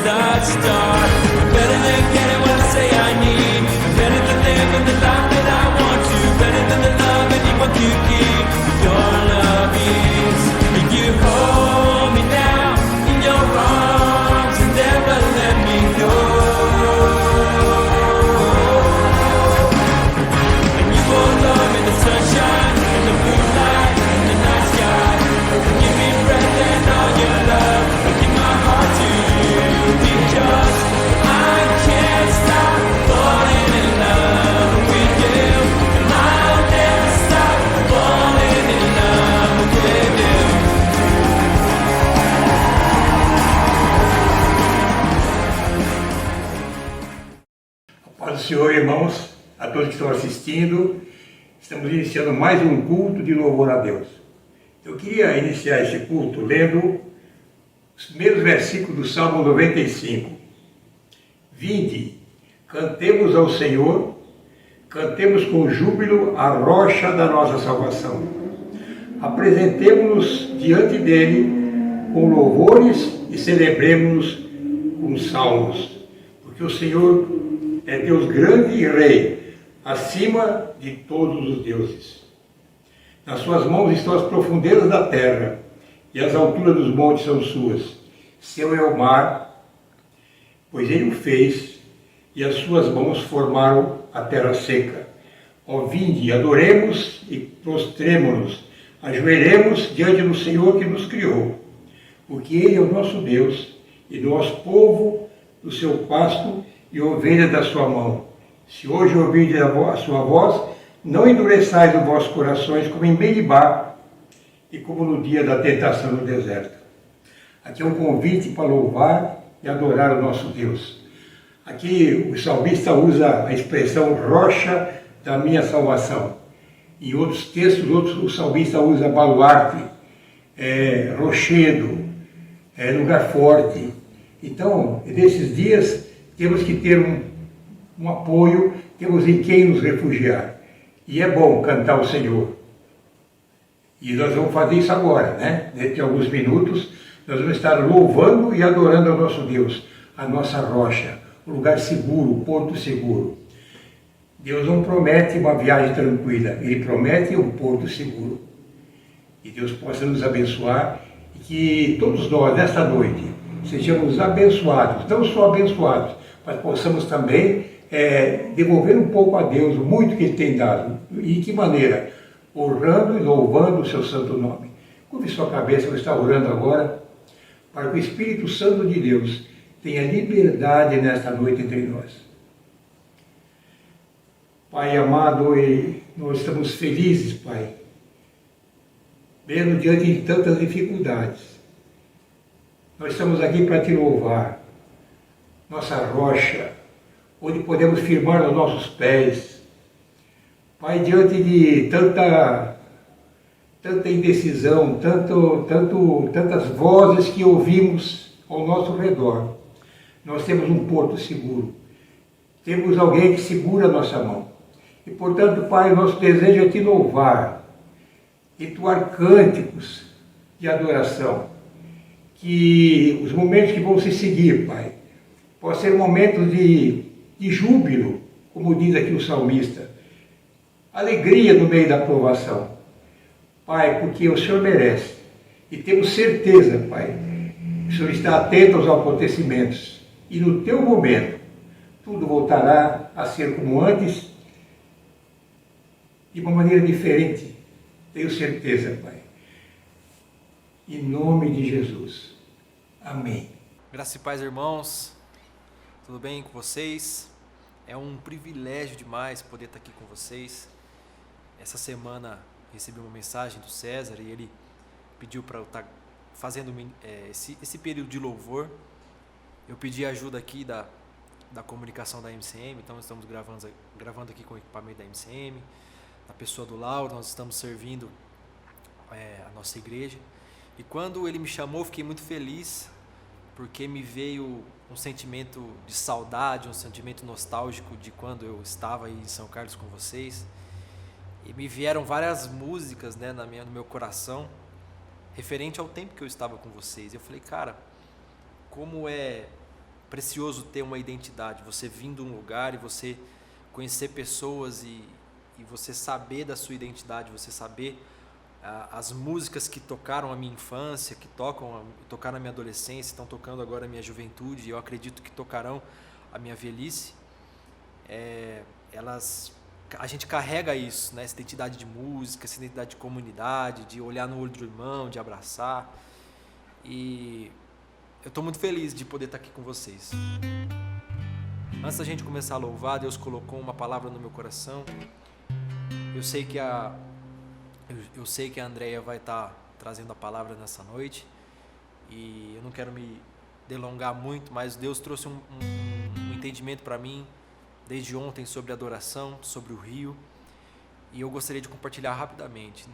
start. Better than getting what I say I need. Better than living the life that I want to. Better than the love anyone could give. Your love is. You hold me now in your arms and never let me go. And you will love in the sunshine, in the moonlight, in the night sky. Give me breath and all your love. I give my heart to you because I can't stop falling in love with you. And I'll never stop falling in love with you. Paz do Senhor, irmãos, a todos que estão assistindo, estamos iniciando mais um culto de louvor a Deus. Eu queria iniciar esse culto lendo os primeiros versículos do Salmo 95. Vinde, cantemos ao Senhor, cantemos com júbilo a rocha da nossa salvação. Apresentemo-nos diante dele com louvores e celebremos-nos com salmos, porque o Senhor é Deus grande e Rei, acima de todos os deuses. Nas suas mãos estão as profundezas da terra, e as alturas dos montes são suas. Seu é o mar, pois ele o fez, e as suas mãos formaram a terra seca. Ó, vinde, adoremos e prostremo-nos, ajoelhemos diante do Senhor que nos criou, porque ele é o nosso Deus, e nós, povo do seu pasto, e ovelhas da sua mão. Se hoje ouvirdes a sua voz, não endureçais os vossos corações como em Meribá e como no dia da tentação no deserto. Aqui é um convite para louvar e adorar o nosso Deus. Aqui o salmista usa a expressão rocha da minha salvação. Em outros textos, o salmista usa baluarte, rochedo, lugar forte. Então, nesses dias, temos que ter um apoio, temos em quem nos refugiar. E é bom cantar o Senhor. E nós vamos fazer isso agora, né? Dentro de alguns minutos, nós vamos estar louvando e adorando ao nosso Deus, a nossa rocha, o lugar seguro, o porto seguro. Deus não promete uma viagem tranquila, Ele promete um porto seguro. E Deus possa nos abençoar e que todos nós, nesta noite, sejamos abençoados, não só abençoados, mas possamos também devolver um pouco a Deus o muito que Ele tem dado. E de que maneira? Honrando e louvando o seu santo nome. Curve sua cabeça, eu vou estar orando agora, para que o Espírito Santo de Deus tenha liberdade nesta noite entre nós. Pai amado, nós estamos felizes, Pai, mesmo diante de tantas dificuldades. Nós estamos aqui para te louvar, nossa rocha, onde podemos firmar os nossos pés. Pai, diante de tanta indecisão, tantas vozes que ouvimos ao nosso redor, nós temos um porto seguro. Temos alguém que segura a nossa mão. E, portanto, Pai, o nosso desejo é te louvar, entoar cânticos de adoração. Que os momentos que vão se seguir, Pai, possam ser momentos de júbilo, como diz aqui o salmista. Alegria no meio da provação. Pai, porque o Senhor merece. E temos certeza, Pai, que o Senhor está atento aos acontecimentos. E no teu momento, tudo voltará a ser como antes, de uma maneira diferente. Tenho certeza, Pai. Em nome de Jesus. Amém. Graça e paz, irmãos. Tudo bem com vocês? É um privilégio demais poder estar aqui com vocês. Essa semana recebi uma mensagem do César e ele pediu para eu estar fazendo esse período de louvor. Eu pedi ajuda aqui da comunicação da MCM, então estamos gravando aqui com o equipamento da MCM, da pessoa do Lauro, nós estamos servindo a nossa igreja. E quando ele me chamou, fiquei muito feliz, porque me veio um sentimento de saudade, um sentimento nostálgico de quando eu estava aí em São Carlos com vocês. E me vieram várias músicas, né, no meu coração, referente ao tempo que eu estava com vocês. Eu falei, cara, como é precioso ter uma identidade, você vir de um lugar e você conhecer pessoas e você saber da sua identidade, você saber as músicas que tocaram a minha infância, que tocaram a minha adolescência, estão tocando agora a minha juventude, e eu acredito que tocarão a minha velhice. A gente carrega isso, né? Essa identidade de música, essa identidade de comunidade, de olhar no olho do irmão, de abraçar. E eu estou muito feliz de poder estar aqui com vocês. Antes da gente começar a louvar, Deus colocou uma palavra no meu coração. Eu sei que a Andréia vai estar trazendo a palavra nessa noite, e eu não quero me delongar muito, mas Deus trouxe um entendimento para mim desde ontem sobre adoração, sobre o rio, e eu gostaria de compartilhar rapidamente.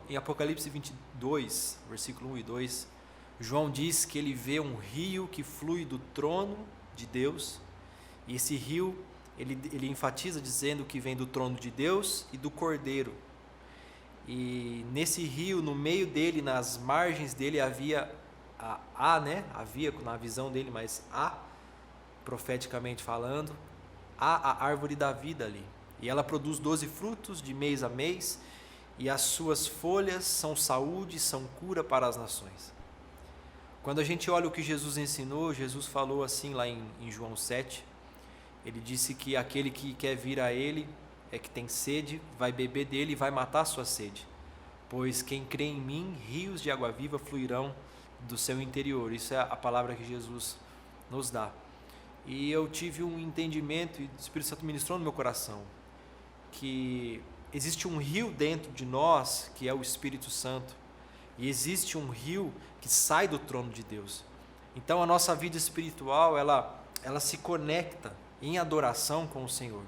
Em Apocalipse 22, versículo 1 e 2, João diz que ele vê um rio que flui do trono de Deus, e esse rio, ele enfatiza dizendo que vem do trono de Deus e do Cordeiro. E nesse rio, no meio dele, nas margens dele, havia havia na visão dele, mas profeticamente falando, a árvore da vida ali. E ela produz 12 frutos de mês a mês, e as suas folhas são saúde, são cura para as nações. Quando a gente olha o que Jesus ensinou, Jesus falou assim lá em João 7, ele disse que aquele que quer vir a ele, que tem sede, vai beber dele e vai matar a sua sede, pois quem crê em mim, rios de água viva fluirão do seu interior. Isso é a palavra que Jesus nos dá. E eu tive um entendimento, e o Espírito Santo ministrou no meu coração, que existe um rio dentro de nós, que é o Espírito Santo, e existe um rio que sai do trono de Deus. Então a nossa vida espiritual, ela se conecta em adoração com o Senhor,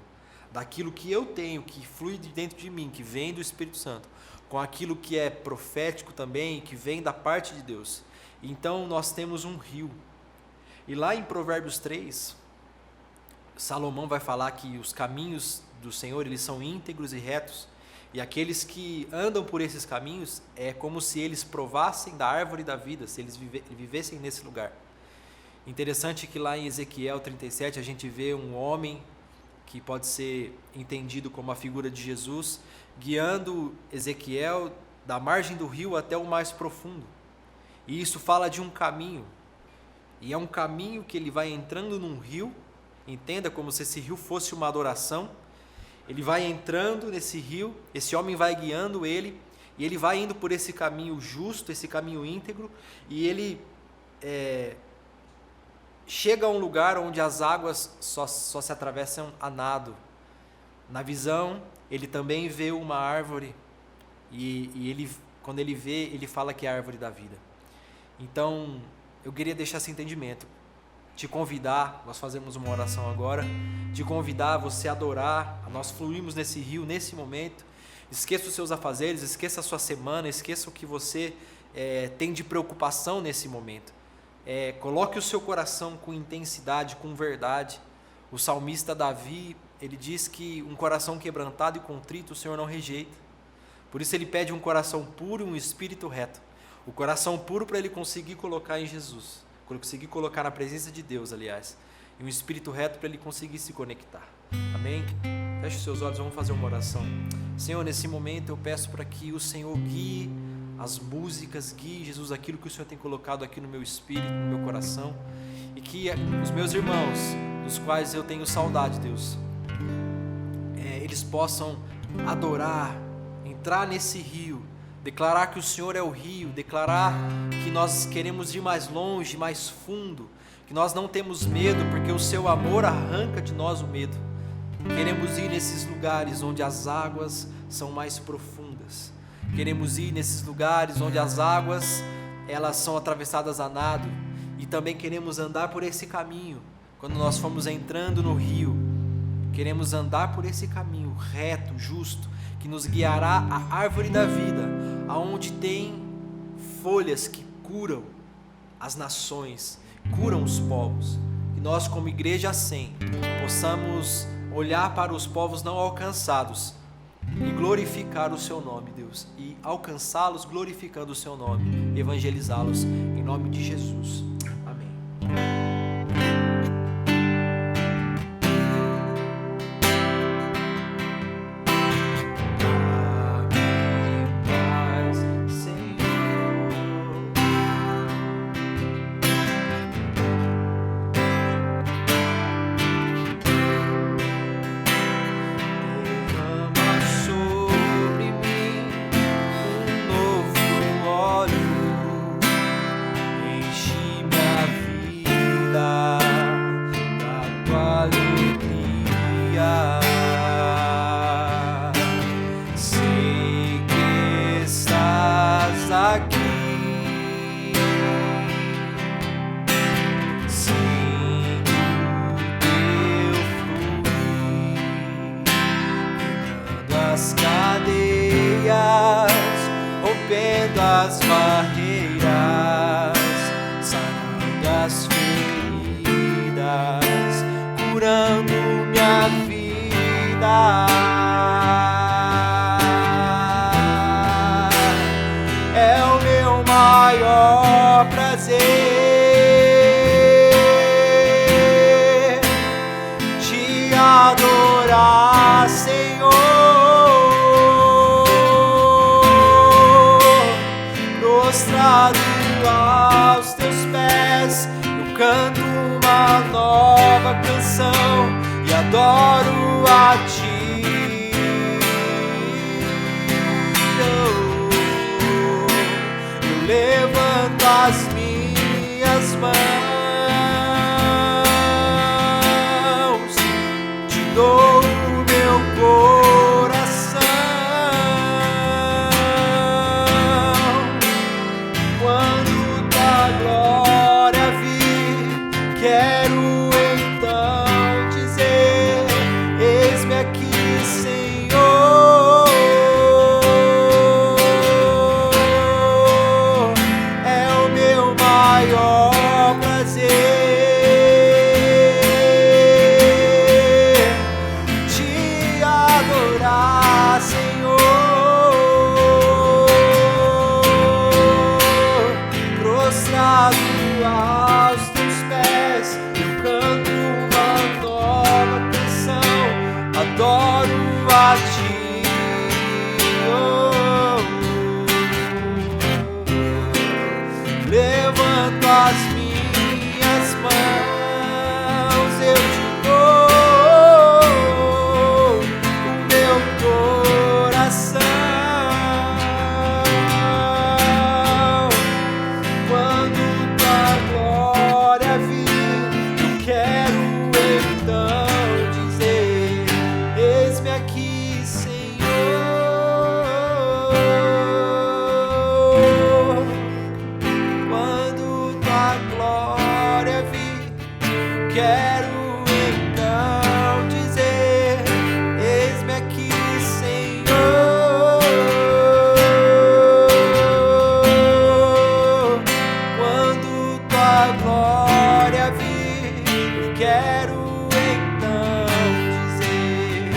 daquilo que eu tenho, que flui de dentro de mim, que vem do Espírito Santo, com aquilo que é profético também, que vem da parte de Deus. Então nós temos um rio. E lá em Provérbios 3, Salomão vai falar que os caminhos do Senhor, eles são íntegros e retos, e aqueles que andam por esses caminhos é como se eles provassem da árvore da vida, se eles vivessem nesse lugar. Interessante que lá em Ezequiel 37 a gente vê um homem que pode ser entendido como a figura de Jesus, guiando Ezequiel da margem do rio até o mais profundo. E isso fala de um caminho, e é um caminho que ele vai entrando num rio, entenda como se esse rio fosse uma adoração. Ele vai entrando nesse rio, esse homem vai guiando ele, e ele vai indo por esse caminho justo, esse caminho íntegro, e ele chega a um lugar onde as águas só se atravessam a nado. Na visão, ele também vê uma árvore, e ele, quando ele vê, ele fala que é a árvore da vida. Então, eu queria deixar esse entendimento, te convidar, nós fazemos uma oração agora, te convidar a você adorar, nós fluímos nesse rio, nesse momento. Esqueça os seus afazeres, esqueça a sua semana, esqueça o que você tem de preocupação nesse momento. Coloque o seu coração com intensidade, com verdade. O salmista Davi, ele diz que um coração quebrantado e contrito o Senhor não rejeita. Por isso ele pede um coração puro e um espírito reto. O coração puro para ele conseguir colocar em Jesus, conseguir colocar na presença de Deus, aliás, e um espírito reto para ele conseguir se conectar. Amém? Feche os seus olhos, vamos fazer uma oração. Senhor, nesse momento eu peço para que o Senhor guie as músicas, guie, Jesus, aquilo que o Senhor tem colocado aqui no meu espírito, no meu coração, e que os meus irmãos, dos quais eu tenho saudade, Deus, eles possam adorar, entrar nesse rio, declarar que o Senhor é o rio, declarar que nós queremos ir mais longe, mais fundo, que nós não temos medo, porque o seu amor arranca de nós o medo. Queremos ir nesses lugares onde as águas são mais profundas. Queremos ir nesses lugares onde as águas, elas são atravessadas a nado. E também queremos andar por esse caminho. Quando nós formos entrando no rio, queremos andar por esse caminho reto, justo, que nos guiará à árvore da vida, aonde tem folhas que curam as nações, curam os povos. Que nós, como igreja assim, possamos olhar para os povos não alcançados e glorificar o seu nome, Deus, e alcançá-los glorificando o seu nome, evangelizá-los em nome de Jesus. Amém. prazer te adorar, Senhor. Prostrado aos teus pés, eu canto uma nova canção e adoro a ti. Eu levanto as minhas mãos, te dou o meu coração. Quando tua glória vir, quero então dizer: eis-me aqui, Senhor. É o meu maior prazer te adorar, Senhor. Prostrado aos teus pés, eu canto uma nova canção, adoro a ti. Levanto as minhas mãos, eu te dou o meu coração. Quando tua glória vir, eu quero então dizer: eis-me aqui, Senhor. Quando tua glória vir, quero então dizer: eis-me aqui, Senhor. Quando tua glória vir, quero então dizer: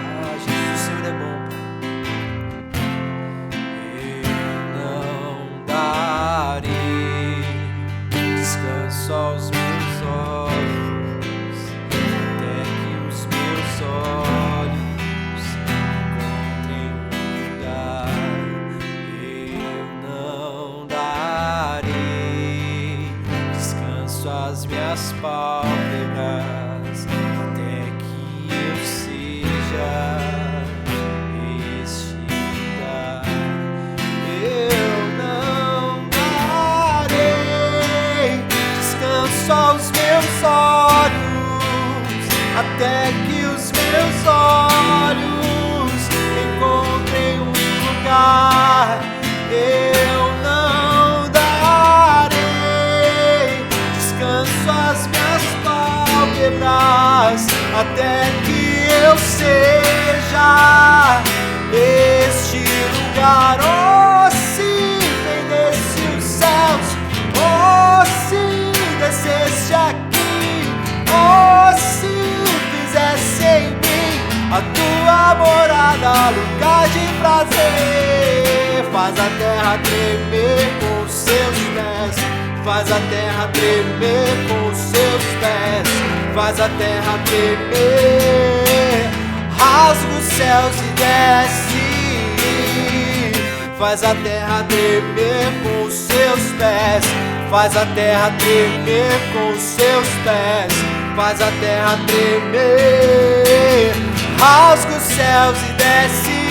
ah, Jesus, o Senhor é bom, Pai. Eu não darei descanso aos meus olhos, até que os meus olhos encontrem um lugar. Eu não darei descanso às minhas pálpebras, até que eu seja este lugar. Eu não darei descanso aos meus olhos, até que os meus olhos encontrem um lugar. Eu não darei descanso às minhas pálpebras, até que eu seja este lugar. Oh, se vendesse os céus, oh, se descesse aqui, oh, se fizesse em mim a tua morada, lugar de prazer. Faz a terra tremer com os seus pés, faz a terra tremer com os seus pés, faz a terra tremer. Rasga os céus e desce, faz a terra tremer com os seus pés, faz a terra tremer com os seus pés, faz a terra tremer. Rasga os céus e desce,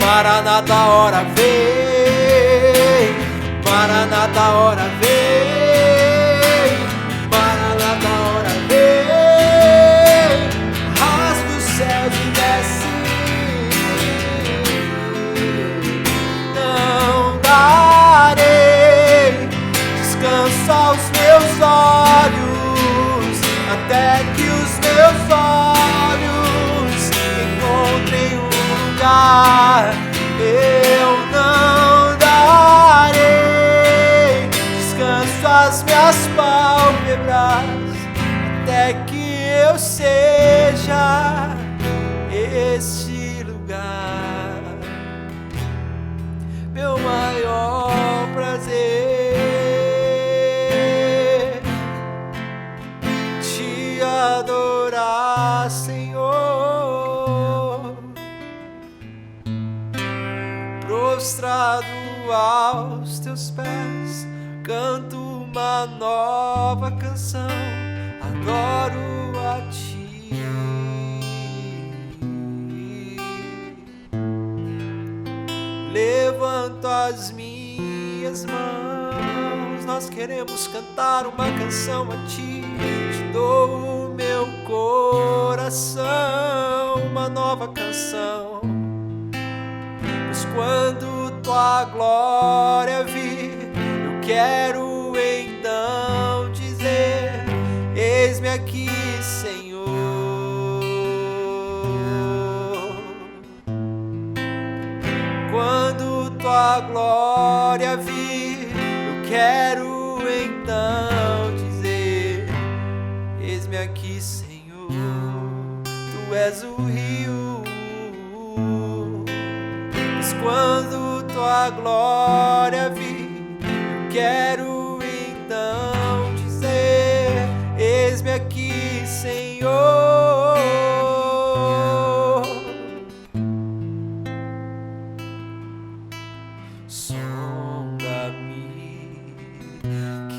Maranata, hora vem, Maranata, hora vem, Maranata, hora vem. Rasga os céus e desce. Não darei descanso aos meus olhos, até que os meus olhos encontrem um lugar. Eu não darei descanso às minhas pálpebras, até que eu seja neste lugar. Meu maior prazer, te adorar, Senhor, prostrado aos teus pés, canto uma nova canção, adoro a ti. Levanto as minhas mãos, nós queremos cantar uma canção a ti. Te dou o meu coração, uma nova canção. Pois quando tua glória vir, eu quero então dizer: eis-me aqui, Senhor. Quando tua glória vir, eu quero então dizer: eis-me aqui, Senhor. Tu és o rio, mas quando tua glória vir, eu quero então dizer: eis-me aqui, Senhor. Sonda-me,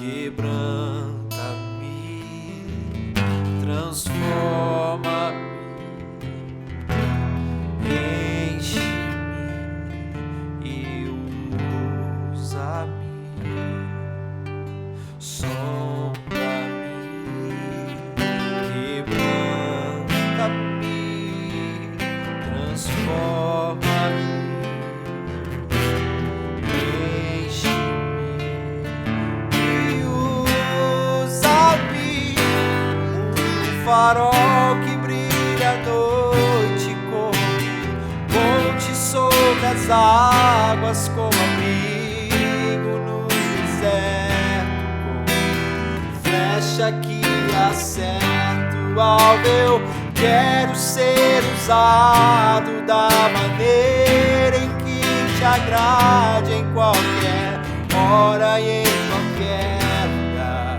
quebranta-me, transforma-me, enche-me e usa-me. Sonda-me, quebranta-me, transforma-me, farol que brilha à noite, como ponte sobre as águas, como abrigo no deserto, como flecha que acerta o alvo. Eu quero ser usado da maneira em que te agrade, em qualquer hora e em qualquer lugar.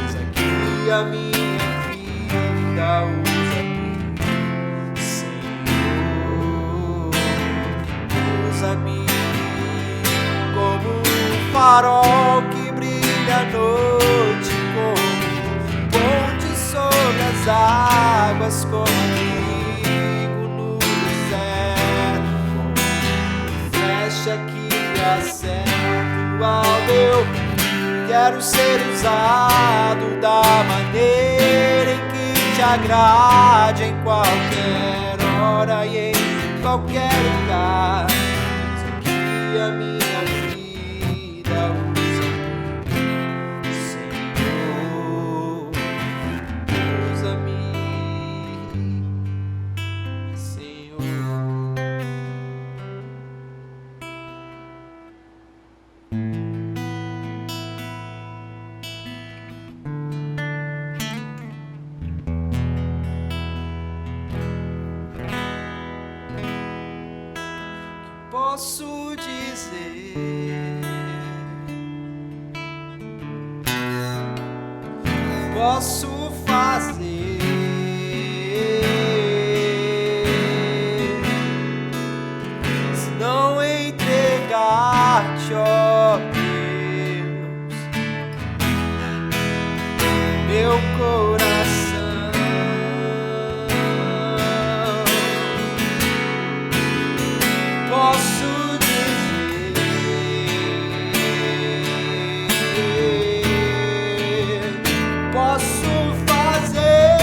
Eis aqui a minha usa-me, Senhor, usa-me como um farol que brilha à noite, como ponte sobre as águas, como abrigo no deserto, como flecha que acerta o alvo. Eu quero ser usado da maneira em que te agrade, em qualquer hora e em qualquer lugar. Eis aqui a minha vida, usa-me, Senhor, usa-me, Senhor. Posso dizer, posso fazer, se não entregar-te, ó Deus, meu coração. Posso dizer, posso fazer,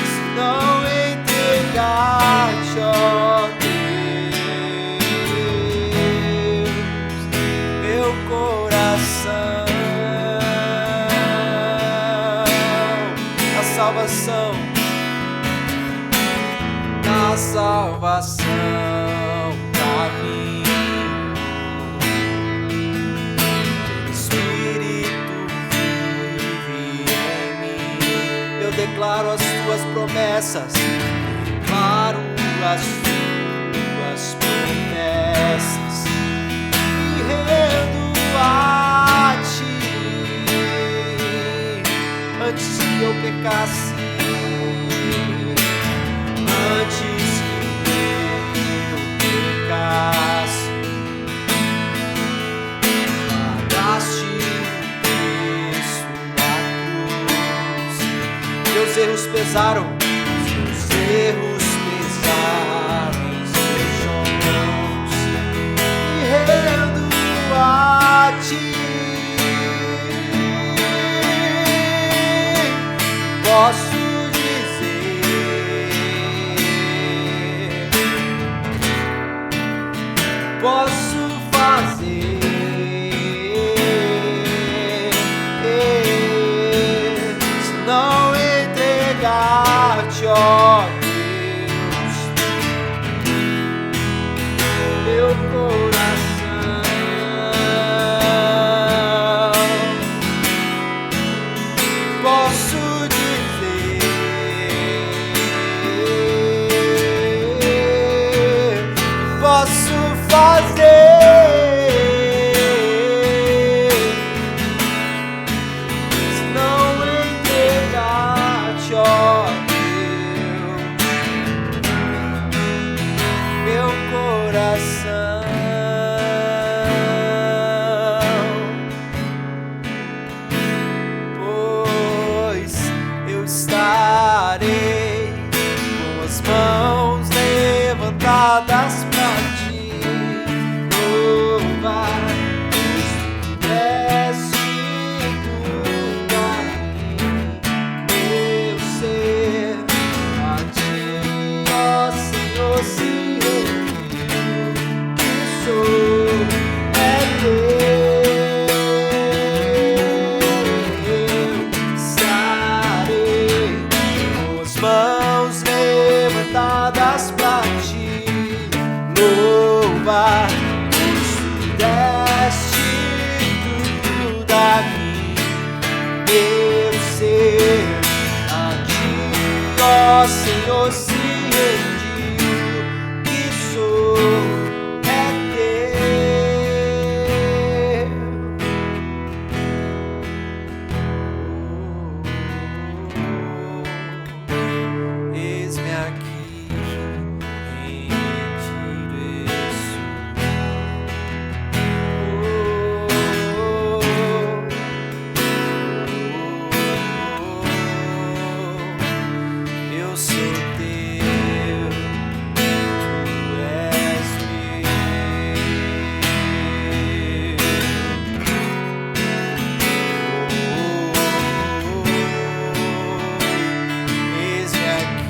se não entregar-te, ó Deus, meu coração. A salvação, na salvação, caminho, Espírito vive em mim, declaro as tuas promessas, declaro as tuas promessas, me rendo a ti. Antes que eu pecasse, antes que eu pecasse, pagaste o preço na cruz. Meus erros pesaram, meus erros pesaram em seus ombros. Me rendo a ti. Posso dizer, posso fazer, se não entregar-te, ó Deus, meu coração. Posso posso fazer, se não entregar-te, ó Deus, meu coração. Pois eu estarei com as mãos levantadas pra ti, louvar, pois tu deste tudo a mim, meu ser, a ti, ó Senhor, se rendiu, que sou é teu. Estarei com as mãos levantadas pra ti, louvar, pois tu deste tudo a mim, meu ser, a ti, ó Senhor, se rendiu, que sou é teu. Eis-me aqui, rendido estou. Eu sou teu, tu és meu. Eis-me aqui,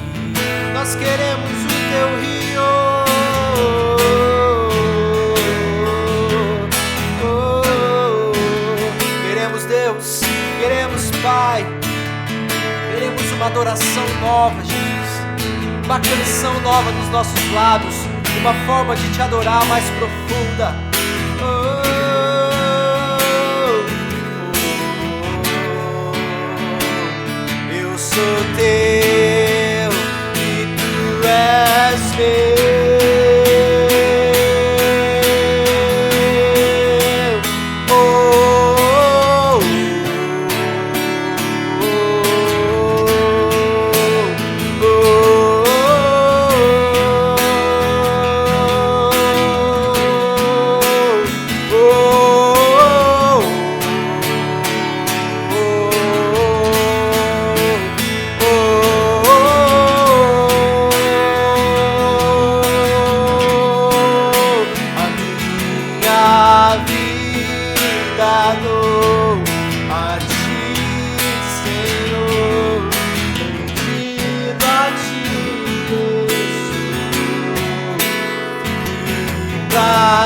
nós queremos o teu rio. Queremos Deus, queremos Pai, queremos uma adoração nova, Jesus, uma canção nova nos nossos lábios, uma forma de te adorar mais profunda. Eu sou teu e tu és meu.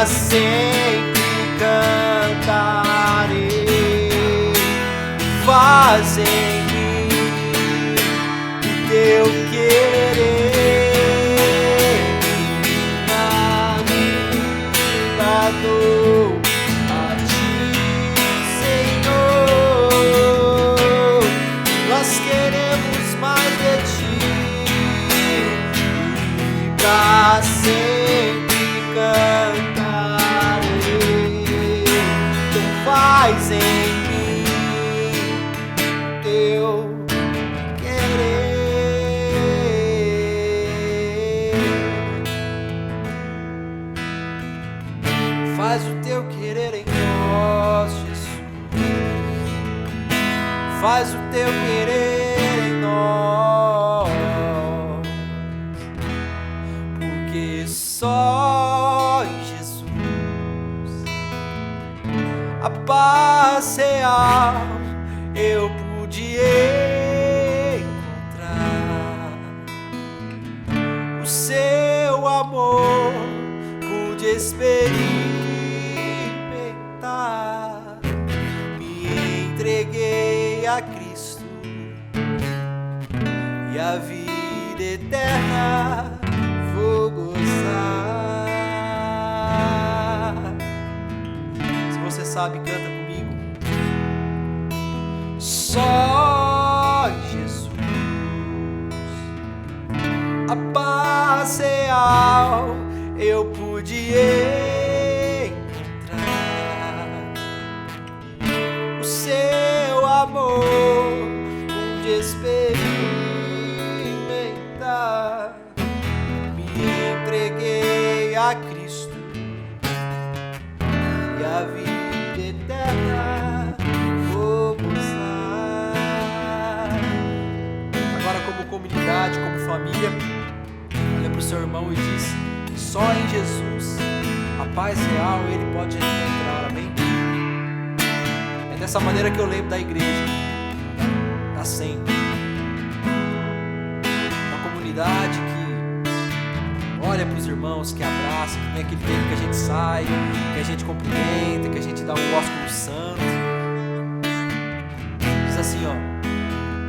Sempre cantarei, faz em mim o teu querer, na vida dou a ti, Senhor. Nós queremos mais. paz real eu pude encontrar. O seu amor pude experimentar. Me entreguei a Cristo e a vida eterna vou gozar. Se você sabe, canta comigo. Só Jesus, a paz real eu pude encontrar. O seu amor pude experimentar. Me entreguei a Cristo e a vida eterna vou gozar. Agora, como comunidade, como família, olha para o seu irmão e diz: só em Jesus a paz real ele pode encontrar. Amém? É dessa maneira que eu lembro da igreja, da SEM, uma comunidade que olha para os irmãos, que abraça, que tem aquele tempo que a gente sai, que a gente cumprimenta, que a gente dá um ósculo santo. Diz assim, ó: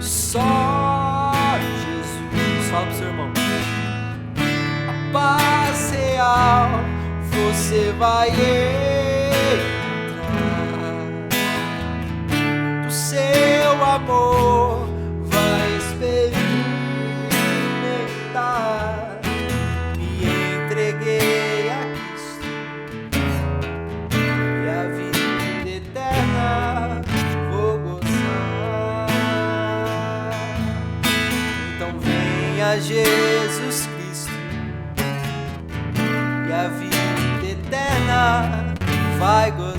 só Jesus. Fala pro seu irmão: a paz real você vai encontrar. Do seu amor vai experimentar. Me entreguei a Cristo e a vida eterna vou gozar. Então venha Jesus Cristo e a vida eterna vai gozar.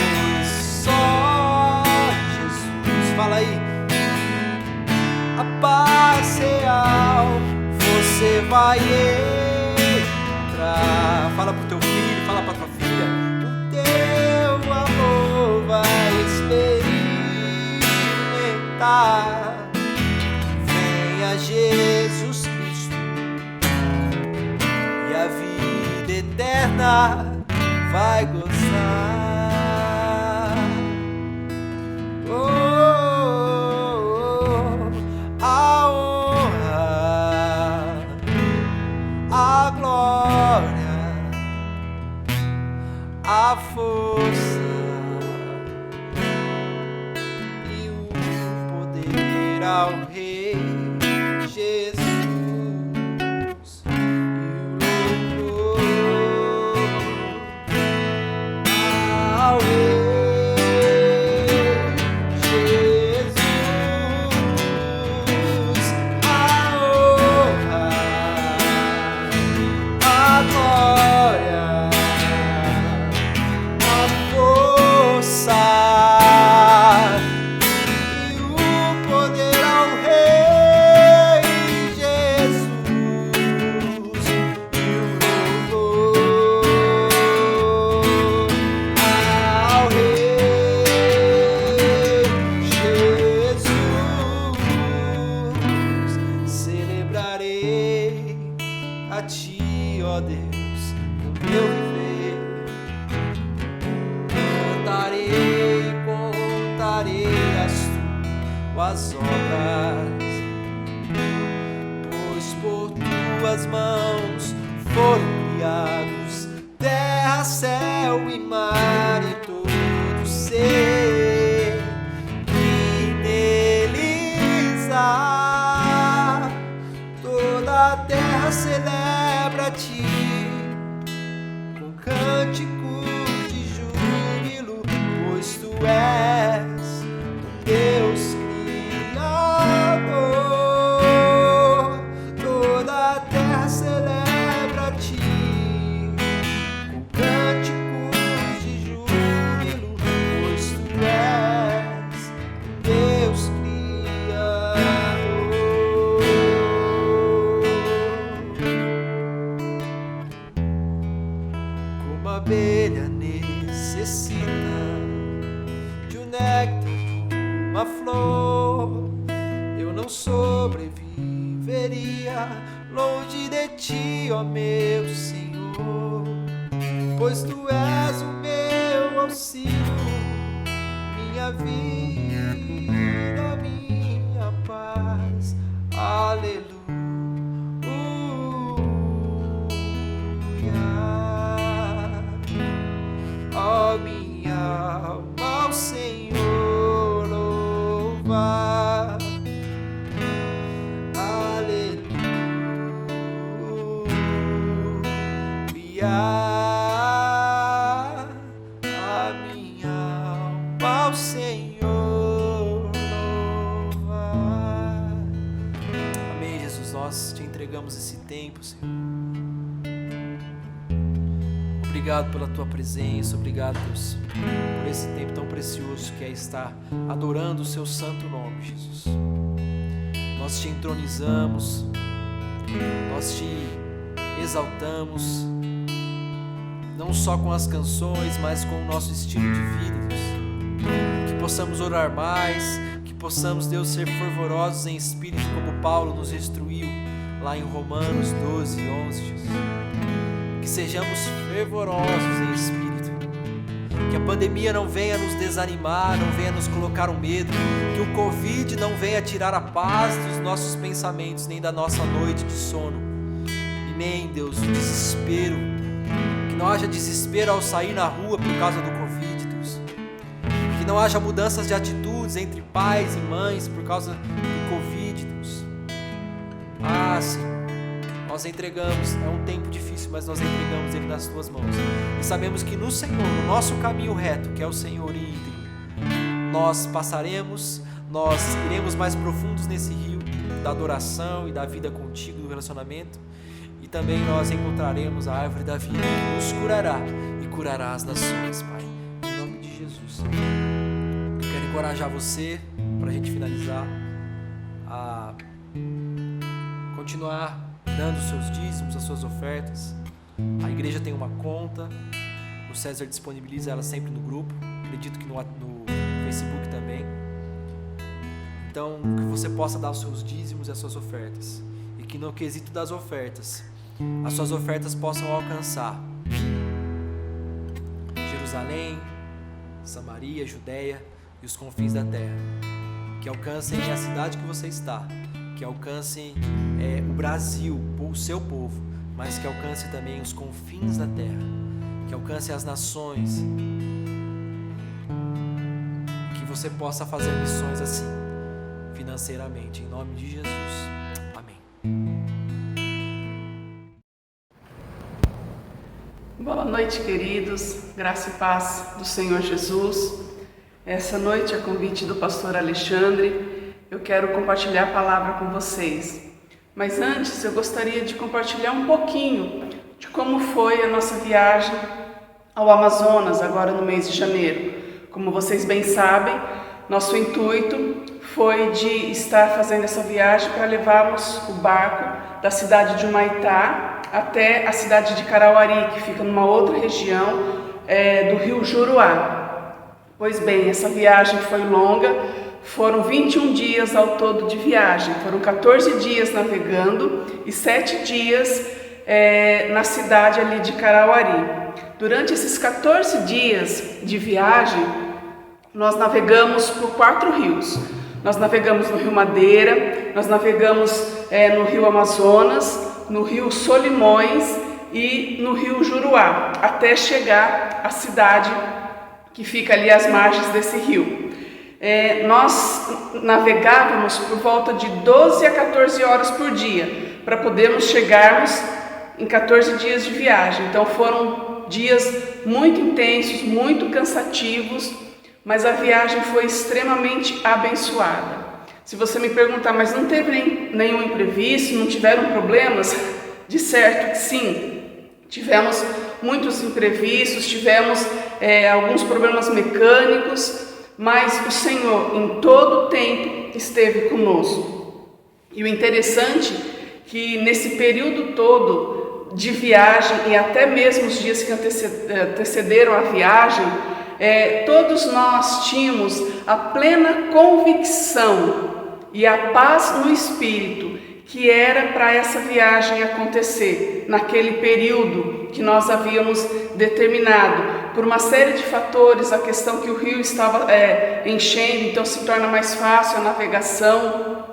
Pois só Jesus, fala aí, a paz real você vai encontrar. Fala pro teu filho, fala pra tua filha: o teu amor vai experimentar. Venha Jesus Cristo e a vida eterna vai gozar. A honra, a glória, a força e o poder ao Rei Jesus e o louvor ao Rei Jesus. A honra, a glória, a força e o poder ao Rei Jesus e o louvor ao Rei Jesus. Celebrarei a Ti, ó Deus, no meu viver. Cantarei e contarei as Tuas obras, pois por Tuas mãos foram criados terra, céu e mar e todo ser que neles há. Toda a terra celebra a Ti com cânticos de júbilo, pois Tu és Deus Criador. Toda a terra celebra a Ti com cânticos de júbilo, pois Tu és Deus Criador. ó meu Senhor, pois Tu és o meu auxílio, minha vida, minha paz. Aleluia. Ó minha alma ao Senhor louva. A minha alma ao Senhor louva. Amém, Jesus, nós Te entregamos esse tempo, Senhor. Obrigado pela Tua presença, obrigado, Deus, por esse tempo tão precioso que é estar adorando o Seu santo nome, Jesus. Nós Te entronizamos, nós Te exaltamos, não só com as canções, mas com o nosso estilo de vida, Deus. Que possamos orar mais, que possamos, Deus, ser fervorosos em espírito, como Paulo nos instruiu lá em Romanos 12, 11, Jesus. Que sejamos fervorosos em espírito, que a pandemia não venha nos desanimar, não venha nos colocar um medo, que o Covid não venha tirar a paz dos nossos pensamentos, nem da nossa noite de sono, e nem, Deus, o desespero, que não haja desespero ao sair na rua por causa do Covid, Deus, que não haja mudanças de atitudes entre pais e mães por causa do Covid, Deus. Senhor, nós entregamos, é um tempo difícil, mas nós entregamos ele nas Tuas mãos. E sabemos que no Senhor, no nosso caminho reto, que é o Senhor íntegro, nós passaremos, nós iremos mais profundos nesse rio da adoração e da vida contigo, do relacionamento. E também nós encontraremos a árvore da vida que nos curará e curará as nações, Pai. Em nome de Jesus. Eu quero encorajar você, para a gente finalizar, a continuar dando os seus dízimos, as suas ofertas. A igreja tem uma conta, o César disponibiliza ela sempre no grupo, acredito que no Facebook também. Então, que você possa dar os seus dízimos e as suas ofertas, e que no quesito das ofertas, as suas ofertas possam alcançar Jerusalém, Samaria, Judeia e os confins da terra, que alcancem a cidade que você está, que alcancem o Brasil, o seu povo, mas que alcance também os confins da terra, que alcance as nações, que você possa fazer missões assim, financeiramente, em nome de Jesus. Amém. Boa noite, queridos, graça e paz do Senhor Jesus. Essa noite, a convite do pastor Alexandre, eu quero compartilhar a palavra com vocês. Mas antes, eu gostaria de compartilhar um pouquinho de como foi a nossa viagem ao Amazonas, agora no mês de janeiro. Como vocês bem sabem, nosso intuito foi de estar fazendo essa viagem para levarmos o barco da cidade de Humaitá até a cidade de Carauari, que fica numa outra região do rio Juruá. Pois bem, essa viagem foi longa, foram 21 dias ao todo de viagem, foram 14 dias navegando e 7 dias na cidade ali de Carauari. Durante esses 14 dias de viagem, nós navegamos por 4 rios. Nós navegamos no Rio Madeira, nós navegamos no Rio Amazonas, no Rio Solimões e no Rio Juruá, até chegar à cidade que fica ali às margens desse rio. Nós navegávamos por volta de 12 a 14 horas por dia, para podermos chegarmos em 14 dias de viagem. Então foram dias muito intensos, muito cansativos, mas a viagem foi extremamente abençoada. Se você me perguntar, mas não teve nenhum imprevisto, não tiveram problemas? De certo que sim, tivemos muitos imprevistos, tivemos alguns problemas mecânicos, mas o Senhor em todo o tempo esteve conosco. E o interessante é que nesse período todo de viagem e até mesmo os dias que antecederam a viagem, todos nós tínhamos a plena convicção e a paz no espírito que era para essa viagem acontecer naquele período que nós havíamos determinado. Por uma série de fatores, a questão que o rio estava enchendo, então se torna mais fácil a navegação,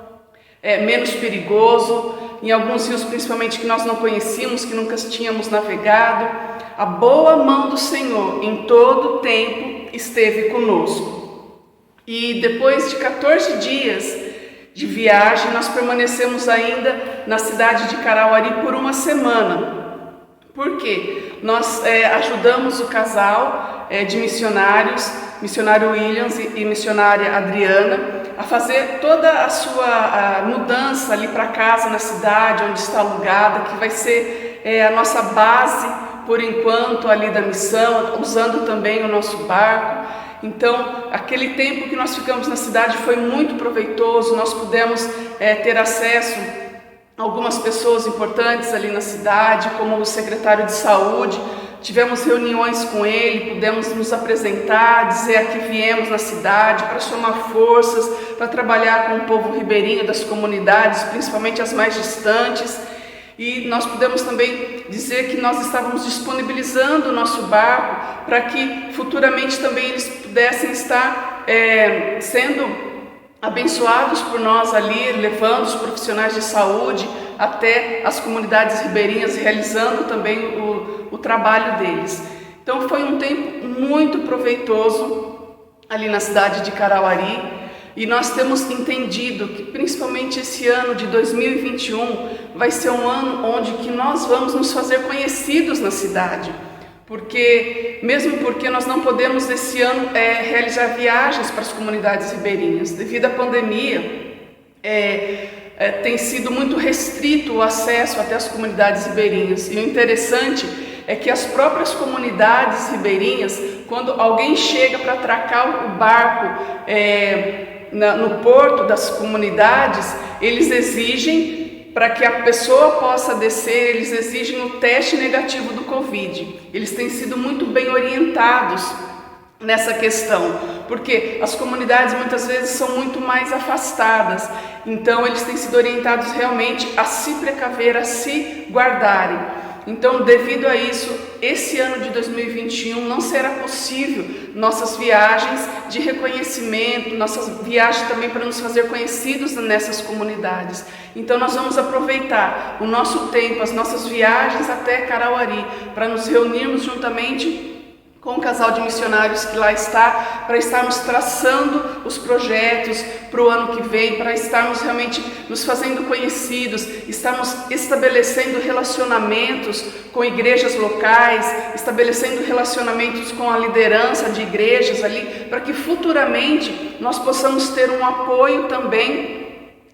menos perigoso. Em alguns rios, principalmente, que nós não conhecíamos, que nunca tínhamos navegado, a boa mão do Senhor em todo o tempo esteve conosco. E depois de 14 dias de viagem, nós permanecemos ainda na cidade de Carauari por uma semana. Por quê? Nós ajudamos o casal de missionários, missionário Williams e missionária Adriana, a fazer toda a sua mudança ali para casa na cidade onde está alugada, que vai ser a nossa base por enquanto ali da missão, usando também o nosso barco. Então, aquele tempo que nós ficamos na cidade foi muito proveitoso. Nós pudemos ter acesso a algumas pessoas importantes ali na cidade, como o secretário de saúde. Tivemos reuniões com ele, pudemos nos apresentar, dizer a que viemos na cidade para somar forças, para trabalhar com o povo ribeirinho das comunidades, principalmente as mais distantes. E nós pudemos também dizer que nós estávamos disponibilizando o nosso barco para que futuramente também eles pudessem estar sendo abençoados por nós ali, levando os profissionais de saúde até as comunidades ribeirinhas, realizando também o trabalho deles. Então foi um tempo muito proveitoso ali na cidade de Carauari, e nós temos entendido que principalmente esse ano de 2021 vai ser um ano onde que nós vamos nos fazer conhecidos na cidade, porque nós não podemos esse ano realizar viagens para as comunidades ribeirinhas devido à pandemia. Tem sido muito restrito o acesso até as comunidades ribeirinhas, e o interessante é que as próprias comunidades ribeirinhas, quando alguém chega para atracar o barco no porto das comunidades, eles exigem, para que a pessoa possa descer, eles exigem o teste negativo do Covid. Eles têm sido muito bem orientados nessa questão, porque as comunidades muitas vezes são muito mais afastadas, então eles têm sido orientados realmente a se precaver, a se guardarem. Então, devido a isso, esse ano de 2021 não será possível nossas viagens de reconhecimento, nossas viagens também para nos fazer conhecidos nessas comunidades. Então, nós vamos aproveitar o nosso tempo, as nossas viagens até Carauari, para nos reunirmos juntamente com o casal de missionários que lá está, para estarmos traçando os projetos para o ano que vem, para estarmos realmente nos fazendo conhecidos, estarmos estabelecendo relacionamentos com igrejas locais, estabelecendo relacionamentos com a liderança de igrejas ali, para que futuramente nós possamos ter um apoio também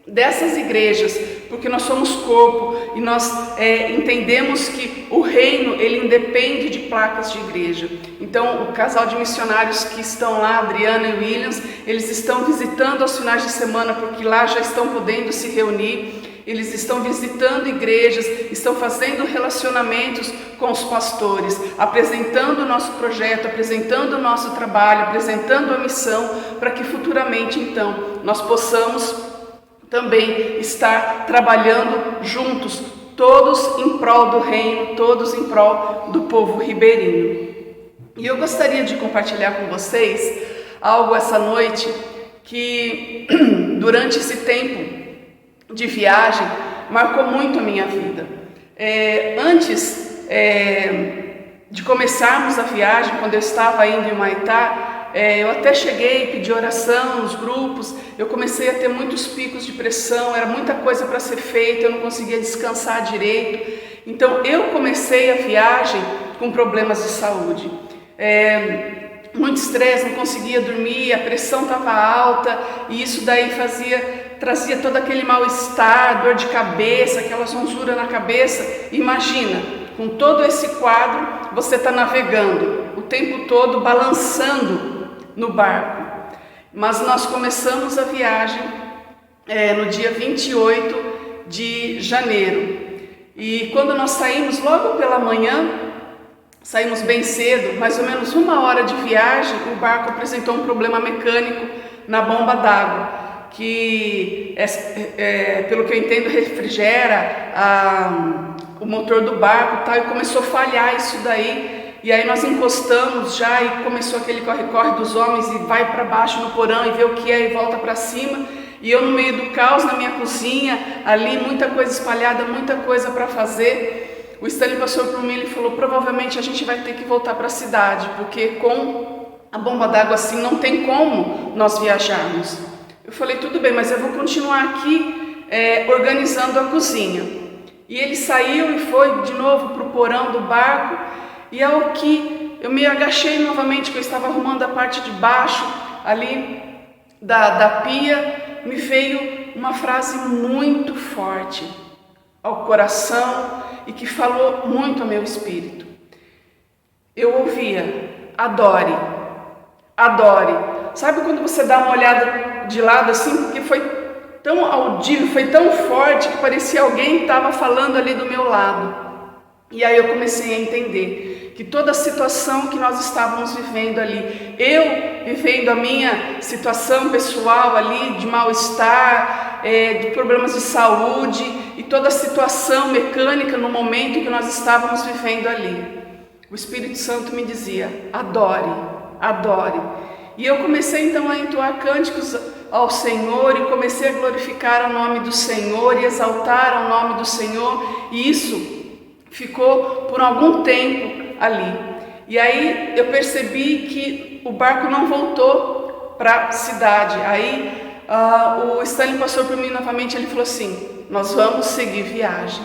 dessas igrejas, porque nós somos corpo e nós entendemos que o reino ele independe de placas de igreja. Então o casal de missionários que estão lá, Adriana e Williams, eles estão visitando aos finais de semana, porque lá já estão podendo se reunir. Eles estão visitando igrejas, estão fazendo relacionamentos com os pastores, apresentando o nosso projeto, apresentando o nosso trabalho, apresentando a missão, para que futuramente então nós possamos também estar trabalhando juntos, todos em prol do reino, todos em prol do povo ribeirinho. E eu gostaria de compartilhar com vocês algo essa noite que durante esse tempo de viagem marcou muito a minha vida. Antes de começarmos a viagem, quando eu estava indo em Humaitá, eu até cheguei, pedi oração nos grupos, eu comecei a ter muitos picos de pressão, era muita coisa para ser feita, eu não conseguia descansar direito. Então eu comecei a viagem com problemas de saúde, muito estresse, não conseguia dormir, a pressão estava alta, e isso daí trazia todo aquele mal-estar, dor de cabeça, aquela zonzura na cabeça. Imagina, com todo esse quadro, você está navegando o tempo todo, balançando no barco. Mas nós começamos a viagem no dia 28 de janeiro. E quando nós saímos, logo pela manhã, saímos bem cedo, mais ou menos 1 hora de viagem, o barco apresentou um problema mecânico na bomba d'água, que, pelo que eu entendo, refrigera o motor do barco, tá? E começou a falhar isso daí. E aí nós encostamos já e começou aquele corre-corre dos homens e vai para baixo no porão e vê o que é e volta para cima. E eu no meio do caos na minha cozinha, ali muita coisa espalhada, muita coisa para fazer. O Stanley passou por mim e falou: provavelmente a gente vai ter que voltar para a cidade, porque com a bomba d'água assim não tem como nós viajarmos. Eu falei: tudo bem, mas eu vou continuar aqui organizando a cozinha. E ele saiu e foi de novo para o porão do barco. E ao que eu me agachei novamente, que eu estava arrumando a parte de baixo ali da pia, me veio uma frase muito forte ao coração e que falou muito ao meu espírito. Eu ouvia: adore, adore. Sabe quando você dá uma olhada de lado assim, porque foi tão audível, foi tão forte que parecia alguém que estava falando ali do meu lado. E aí eu comecei a entender que toda a situação que nós estávamos vivendo ali, eu vivendo a minha situação pessoal ali de mal-estar, de problemas de saúde e toda a situação mecânica no momento que nós estávamos vivendo ali, o Espírito Santo me dizia: adore, adore. E eu comecei então a entoar cânticos ao Senhor e comecei a glorificar o nome do Senhor e exaltar o nome do Senhor, e isso ficou por algum tempo ali. E aí eu percebi que o barco não voltou para a cidade. Aí o Stanley passou por mim novamente, ele falou assim: nós vamos seguir viagem.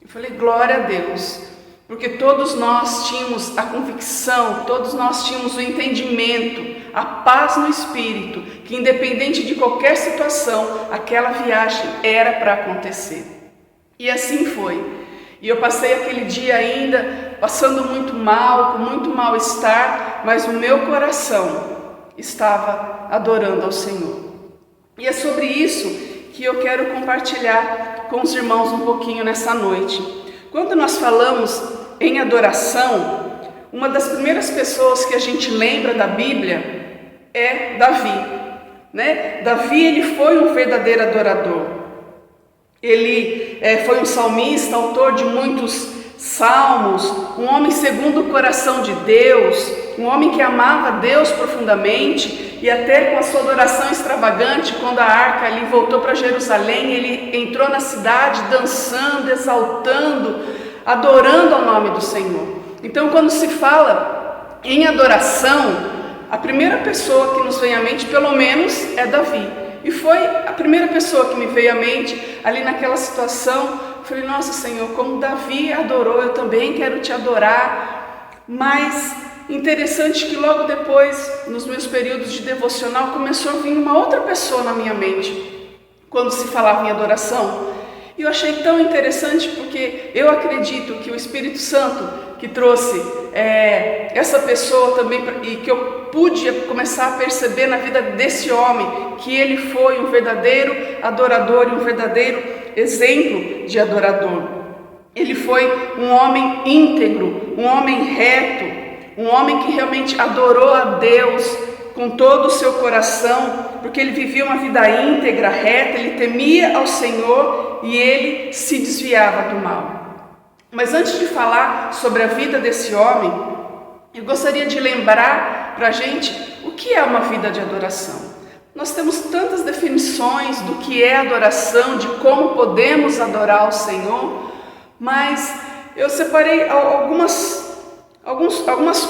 Eu falei: glória a Deus, porque todos nós tínhamos a convicção, todos nós tínhamos o entendimento, a paz no espírito, que independente de qualquer situação, aquela viagem era para acontecer. E assim foi. E eu passei aquele dia ainda passando muito mal, com muito mal-estar, mas o meu coração estava adorando ao Senhor. E é sobre isso que eu quero compartilhar com os irmãos um pouquinho nessa noite. Quando nós falamos em adoração, uma das primeiras pessoas que a gente lembra da Bíblia é Davi, né? Davi, ele foi um verdadeiro adorador. Ele foi um salmista, autor de muitos salmos, um homem segundo o coração de Deus, um homem que amava Deus profundamente, e até com a sua adoração extravagante, quando a arca ali voltou para Jerusalém, ele entrou na cidade dançando, exaltando, adorando ao nome do Senhor. Então, quando se fala em adoração, a primeira pessoa que nos vem à mente, pelo menos, é Davi. E foi a primeira pessoa que me veio à mente, ali naquela situação. Eu falei: nossa Senhor, como Davi adorou, eu também quero te adorar. Mas interessante que logo depois, nos meus períodos de devocional, começou a vir uma outra pessoa na minha mente, quando se falava em adoração. E eu achei tão interessante, porque eu acredito que o Espírito Santo que trouxe essa pessoa também, e que eu pude começar a perceber na vida desse homem, que ele foi um verdadeiro adorador e um verdadeiro exemplo de adorador. Ele foi um homem íntegro, um homem reto, um homem que realmente adorou a Deus com todo o seu coração, porque ele vivia uma vida íntegra, reta, ele temia ao Senhor e ele se desviava do mal. Mas antes de falar sobre a vida desse homem, eu gostaria de lembrar para a gente o que é uma vida de adoração. Nós temos tantas definições do que é adoração, de como podemos adorar o Senhor, mas eu separei algumas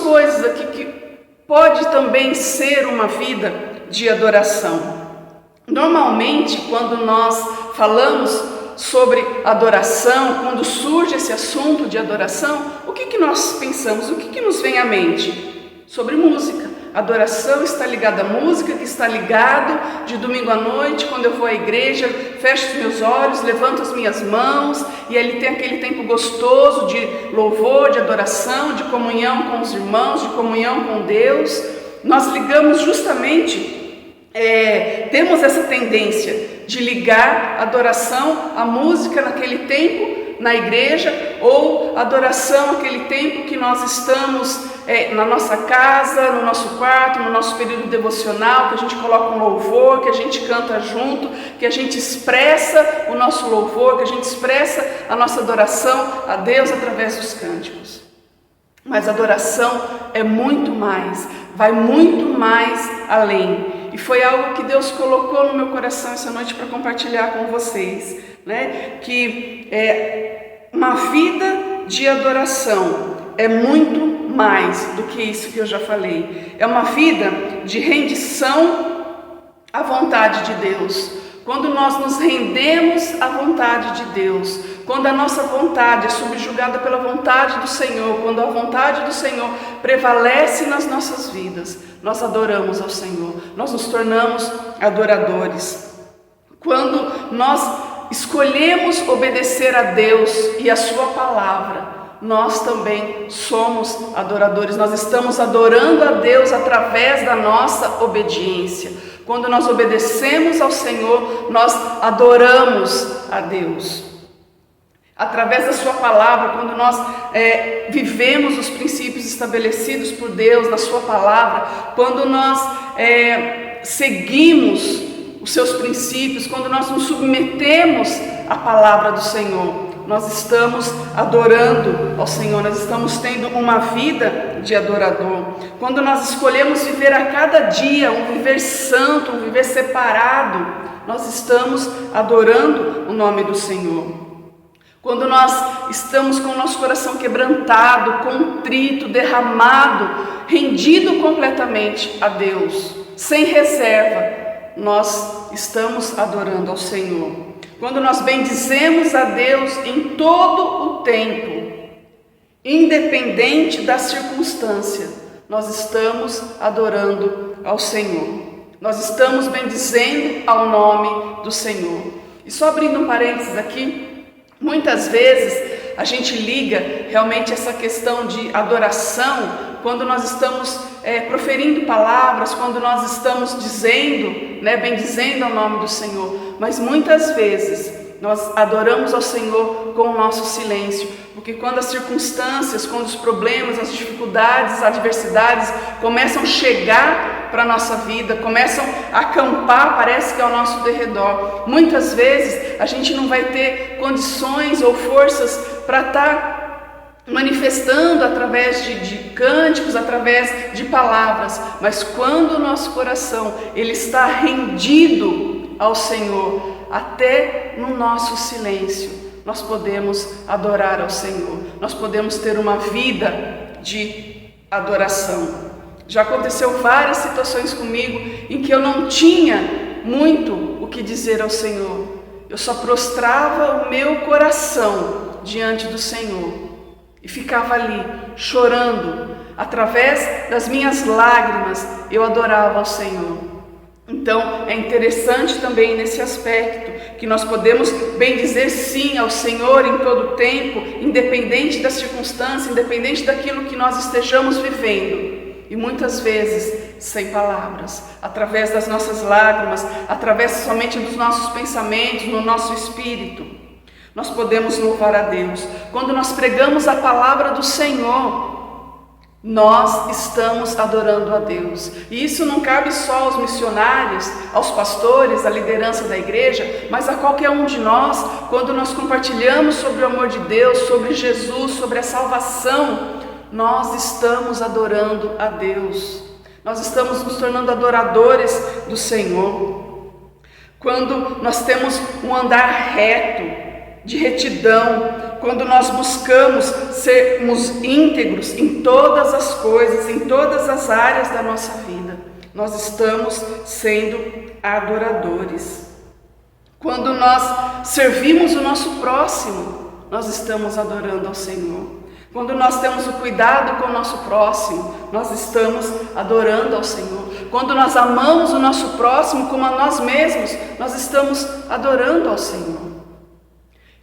coisas aqui que pode também ser uma vida de adoração. Normalmente, quando nós falamos sobre adoração, quando surge esse assunto de adoração, o que nós pensamos? O que nos vem à mente? Sobre música. Adoração está ligada à música, que está ligado de domingo à noite, quando eu vou à igreja, fecho os meus olhos, levanto as minhas mãos, e ali tem aquele tempo gostoso de louvor, de adoração, de comunhão com os irmãos, de comunhão com Deus. Nós ligamos justamente, temos essa tendência de ligar a adoração, a música naquele tempo, na igreja, ou adoração, aquele tempo que nós estamos na nossa casa, no nosso quarto, no nosso período devocional, que a gente coloca um louvor, que a gente canta junto, que a gente expressa o nosso louvor, que a gente expressa a nossa adoração a Deus através dos cânticos. Mas a adoração é muito mais, vai muito mais além. E foi algo que Deus colocou no meu coração essa noite para compartilhar com vocês, né? Que uma vida de adoração é muito mais do que isso que eu já falei. É uma vida de rendição à vontade de Deus. Quando nós nos rendemos à vontade de Deus, quando a nossa vontade é subjugada pela vontade do Senhor, quando a vontade do Senhor prevalece nas nossas vidas, nós adoramos ao Senhor, nós nos tornamos adoradores. Quando nós escolhemos obedecer a Deus e a sua palavra, nós também somos adoradores, nós estamos adorando a Deus através da nossa obediência. Quando nós obedecemos ao Senhor, nós adoramos a Deus. Através da sua palavra, quando nós vivemos os princípios estabelecidos por Deus na sua palavra, quando nós seguimos os seus princípios, quando nós nos submetemos à palavra do Senhor, nós estamos adorando ao Senhor, nós estamos tendo uma vida de adorador. Quando nós escolhemos viver a cada dia um viver santo, um viver separado, nós estamos adorando o nome do Senhor. Quando nós estamos com o nosso coração quebrantado, contrito, derramado, rendido completamente a Deus, sem reserva, nós estamos adorando ao Senhor. Quando nós bendizemos a Deus em todo o tempo, independente da circunstância, nós estamos adorando ao Senhor. Nós estamos bendizendo ao nome do Senhor. E só abrindo um parênteses aqui, muitas vezes a gente liga realmente essa questão de adoração quando nós estamos proferindo palavras, quando nós estamos dizendo, bendizendo ao nome do Senhor. Mas muitas vezes nós adoramos ao Senhor com o nosso silêncio, porque quando as circunstâncias, quando os problemas, as dificuldades, as adversidades começam a chegar para a nossa vida, começam a acampar, parece que é ao nosso derredor, muitas vezes a gente não vai ter condições ou forças para estar manifestando através de cânticos, através de palavras, mas quando o nosso coração ele está rendido ao Senhor, até no nosso silêncio, nós podemos adorar ao Senhor, nós podemos ter uma vida de adoração. Já aconteceu várias situações comigo em que eu não tinha muito o que dizer ao Senhor, eu só prostrava o meu coração diante do Senhor e ficava ali chorando, através das minhas lágrimas eu adorava ao Senhor. Então é interessante também nesse aspecto que nós podemos bendizer sim ao Senhor em todo o tempo, independente da circunstância, independente daquilo que nós estejamos vivendo. E muitas vezes sem palavras, através das nossas lágrimas, através somente dos nossos pensamentos, no nosso espírito, nós podemos louvar a Deus. Quando nós pregamos a palavra do Senhor, nós estamos adorando a Deus. E isso não cabe só aos missionários, aos pastores, à liderança da igreja, mas a qualquer um de nós. Quando nós compartilhamos sobre o amor de Deus, sobre Jesus, sobre a salvação, nós estamos adorando a Deus. Nós estamos nos tornando adoradores do Senhor. Quando nós temos um andar reto, de retidão, quando nós buscamos sermos íntegros em todas as coisas, em todas as áreas da nossa vida, nós estamos sendo adoradores. Quando nós servimos o nosso próximo, nós estamos adorando ao Senhor. Quando nós temos o cuidado com o nosso próximo, nós estamos adorando ao Senhor. Quando nós amamos o nosso próximo como a nós mesmos, nós estamos adorando ao Senhor.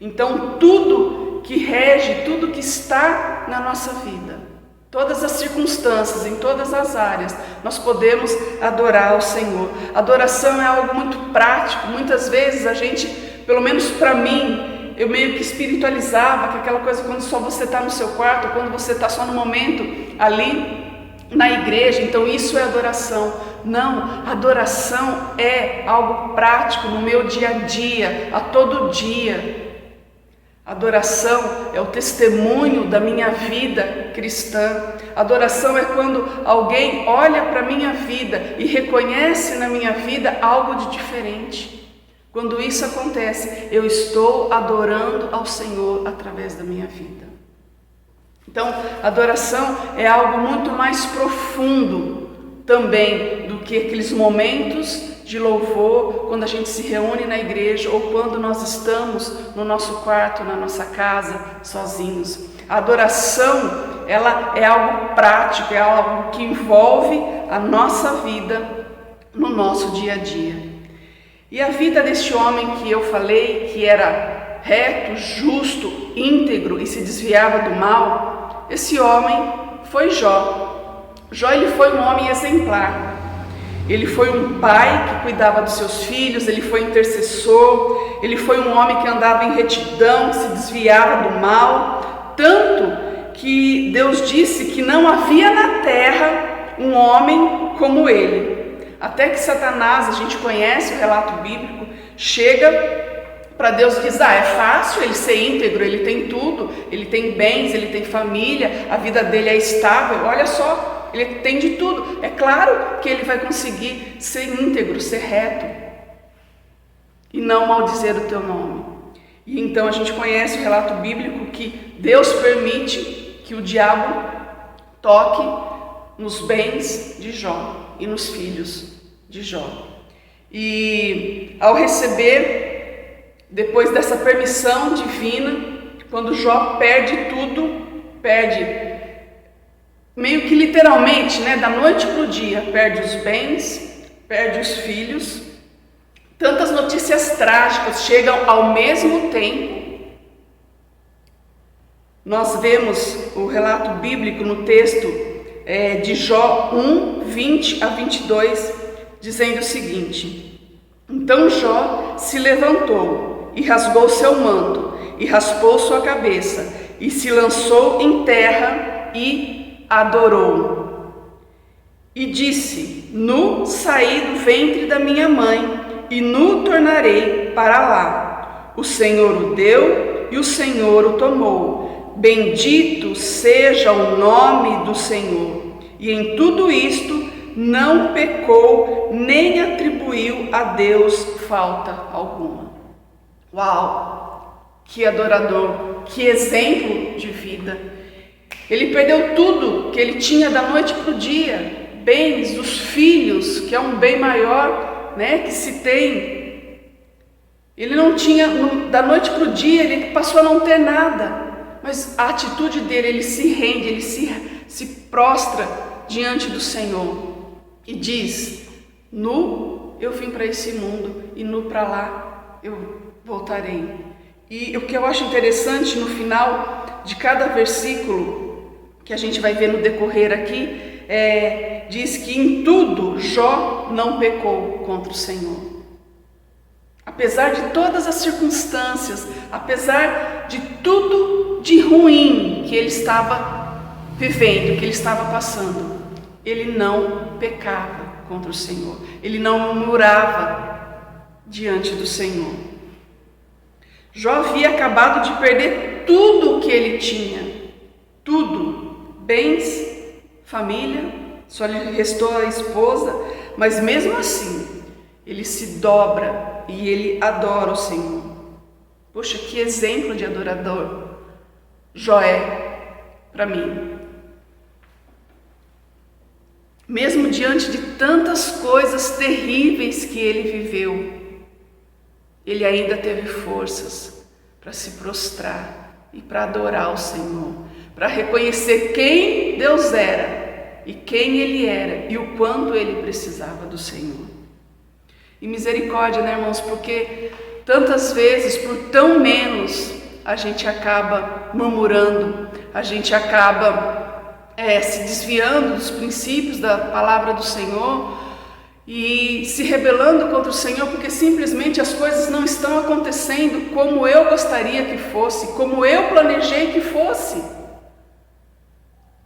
Então, tudo que rege, tudo que está na nossa vida, todas as circunstâncias, em todas as áreas, nós podemos adorar ao Senhor. Adoração é algo muito prático. Muitas vezes a gente, pelo menos para mim, eu meio que espiritualizava, que aquela coisa quando só você está no seu quarto, quando você está só no momento ali na igreja, então isso é adoração. Não, adoração é algo prático no meu dia a dia, a todo dia. Adoração é o testemunho da minha vida cristã. Adoração é quando alguém olha para a minha vida e reconhece na minha vida algo de diferente. Quando isso acontece, eu estou adorando ao Senhor através da minha vida. Então, adoração é algo muito mais profundo também do que aqueles momentos de louvor, quando a gente se reúne na igreja ou quando nós estamos no nosso quarto, na nossa casa, sozinhos. A adoração, ela é algo prático, é algo que envolve a nossa vida no nosso dia a dia. E a vida deste homem que eu falei, que era reto, justo, íntegro e se desviava do mal, esse homem foi Jó. Jó, ele foi um homem exemplar. Ele foi um pai que cuidava dos seus filhos, ele foi intercessor, ele foi um homem que andava em retidão, que se desviava do mal, tanto que Deus disse que não havia na terra um homem como ele. Até que Satanás, a gente conhece o relato bíblico, chega para Deus e diz: é fácil ele ser íntegro, ele tem tudo, ele tem bens, ele tem família, a vida dele é estável, olha só. Ele tem de tudo, é claro que ele vai conseguir ser íntegro, ser reto e não maldizer o teu nome. E então a gente conhece o relato bíblico que Deus permite que o diabo toque nos bens de Jó e nos filhos de Jó. E ao receber, depois dessa permissão divina, quando Jó perde tudo, perde meio que literalmente, né, da noite para o dia, perde os bens, perde os filhos. Tantas notícias trágicas chegam ao mesmo tempo. Nós vemos o relato bíblico no texto de Jó 1, 20 a 22, dizendo o seguinte: então Jó se levantou e rasgou seu manto, e raspou sua cabeça, e se lançou em terra e adorou, e disse: nu saí do ventre da minha mãe, e nu tornarei para lá. O Senhor o deu e o Senhor o tomou. Bendito seja o nome do Senhor. E em tudo isto não pecou, nem atribuiu a Deus falta alguma. Uau! Que adorador, que exemplo de vida! Ele perdeu tudo que ele tinha da noite para o dia, bens, os filhos, que é um bem maior, né, que se tem. Ele não tinha, da noite para o dia, ele passou a não ter nada, mas a atitude dele, ele se rende, ele se prostra diante do Senhor e diz: nu eu vim para esse mundo e nu para lá eu voltarei. E o que eu acho interessante no final de cada versículo, que a gente vai ver no decorrer aqui, diz que em tudo Jó não pecou contra o Senhor. Apesar de todas as circunstâncias, apesar de tudo de ruim que ele estava vivendo, que ele estava passando, ele não pecava contra o Senhor, ele não murmurava diante do Senhor. Jó havia acabado de perder tudo o que ele tinha, tudo. Bens, família, só lhe restou a esposa, mas mesmo assim, ele se dobra e ele adora o Senhor. Poxa, que exemplo de adorador Jó é para mim. Mesmo diante de tantas coisas terríveis que ele viveu, ele ainda teve forças para se prostrar e para adorar o Senhor, para reconhecer quem Deus era e quem Ele era e o quanto ele precisava do Senhor. E misericórdia, né, irmãos, porque tantas vezes, por tão menos, a gente acaba murmurando, a gente acaba se desviando dos princípios da palavra do Senhor e se rebelando contra o Senhor porque simplesmente as coisas não estão acontecendo como eu gostaria que fosse, como eu planejei que fosse.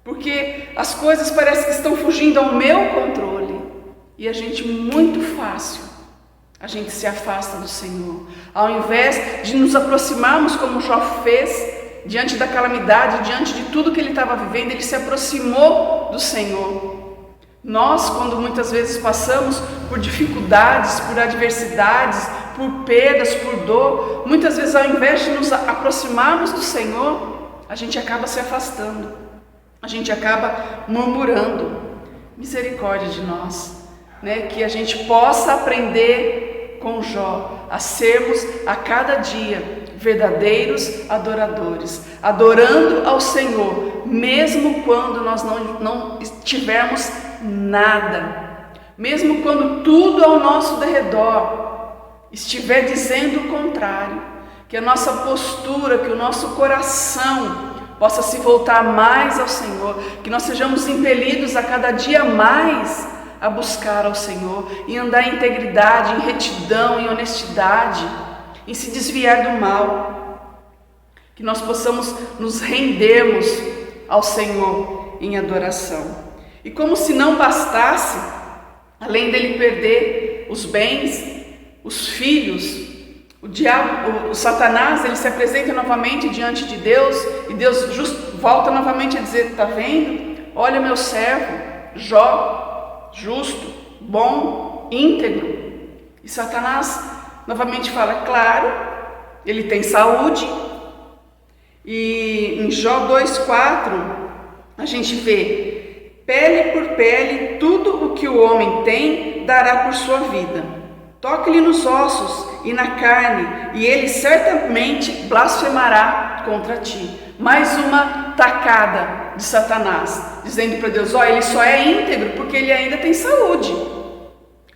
Porque as coisas parecem que estão fugindo ao meu controle e a gente, muito fácil, a gente se afasta do Senhor. Ao invés de nos aproximarmos como Jó fez, diante da calamidade, diante de tudo que ele estava vivendo, ele se aproximou do Senhor. Nós, quando muitas vezes passamos por dificuldades, por adversidades, por perdas, por dor, muitas vezes ao invés de nos aproximarmos do Senhor, a gente acaba se afastando, a gente acaba murmurando. Misericórdia de nós, né? Que a gente possa aprender com Jó a sermos a cada dia verdadeiros adoradores, adorando ao Senhor, mesmo quando nós não tivermos nada, mesmo quando tudo ao nosso derredor estiver dizendo o contrário, que a nossa postura, que o nosso coração possa se voltar mais ao Senhor, que nós sejamos impelidos a cada dia mais a buscar ao Senhor, em andar em integridade, em retidão, em honestidade, em se desviar do mal, que nós possamos nos rendermos ao Senhor em adoração. E como se não bastasse, além dele perder os bens, os filhos, o diabo, o Satanás, ele se apresenta novamente diante de Deus, e Deus volta novamente a dizer: está vendo? Olha meu servo, Jó, justo, bom, íntegro. E Satanás novamente fala: claro, ele tem saúde. E em Jó 2,4 a gente vê: pele por pele, tudo o que o homem tem dará por sua vida. Toque-lhe nos ossos e na carne, e ele certamente blasfemará contra ti. Mais uma tacada de Satanás, dizendo para Deus: ele só é íntegro porque ele ainda tem saúde.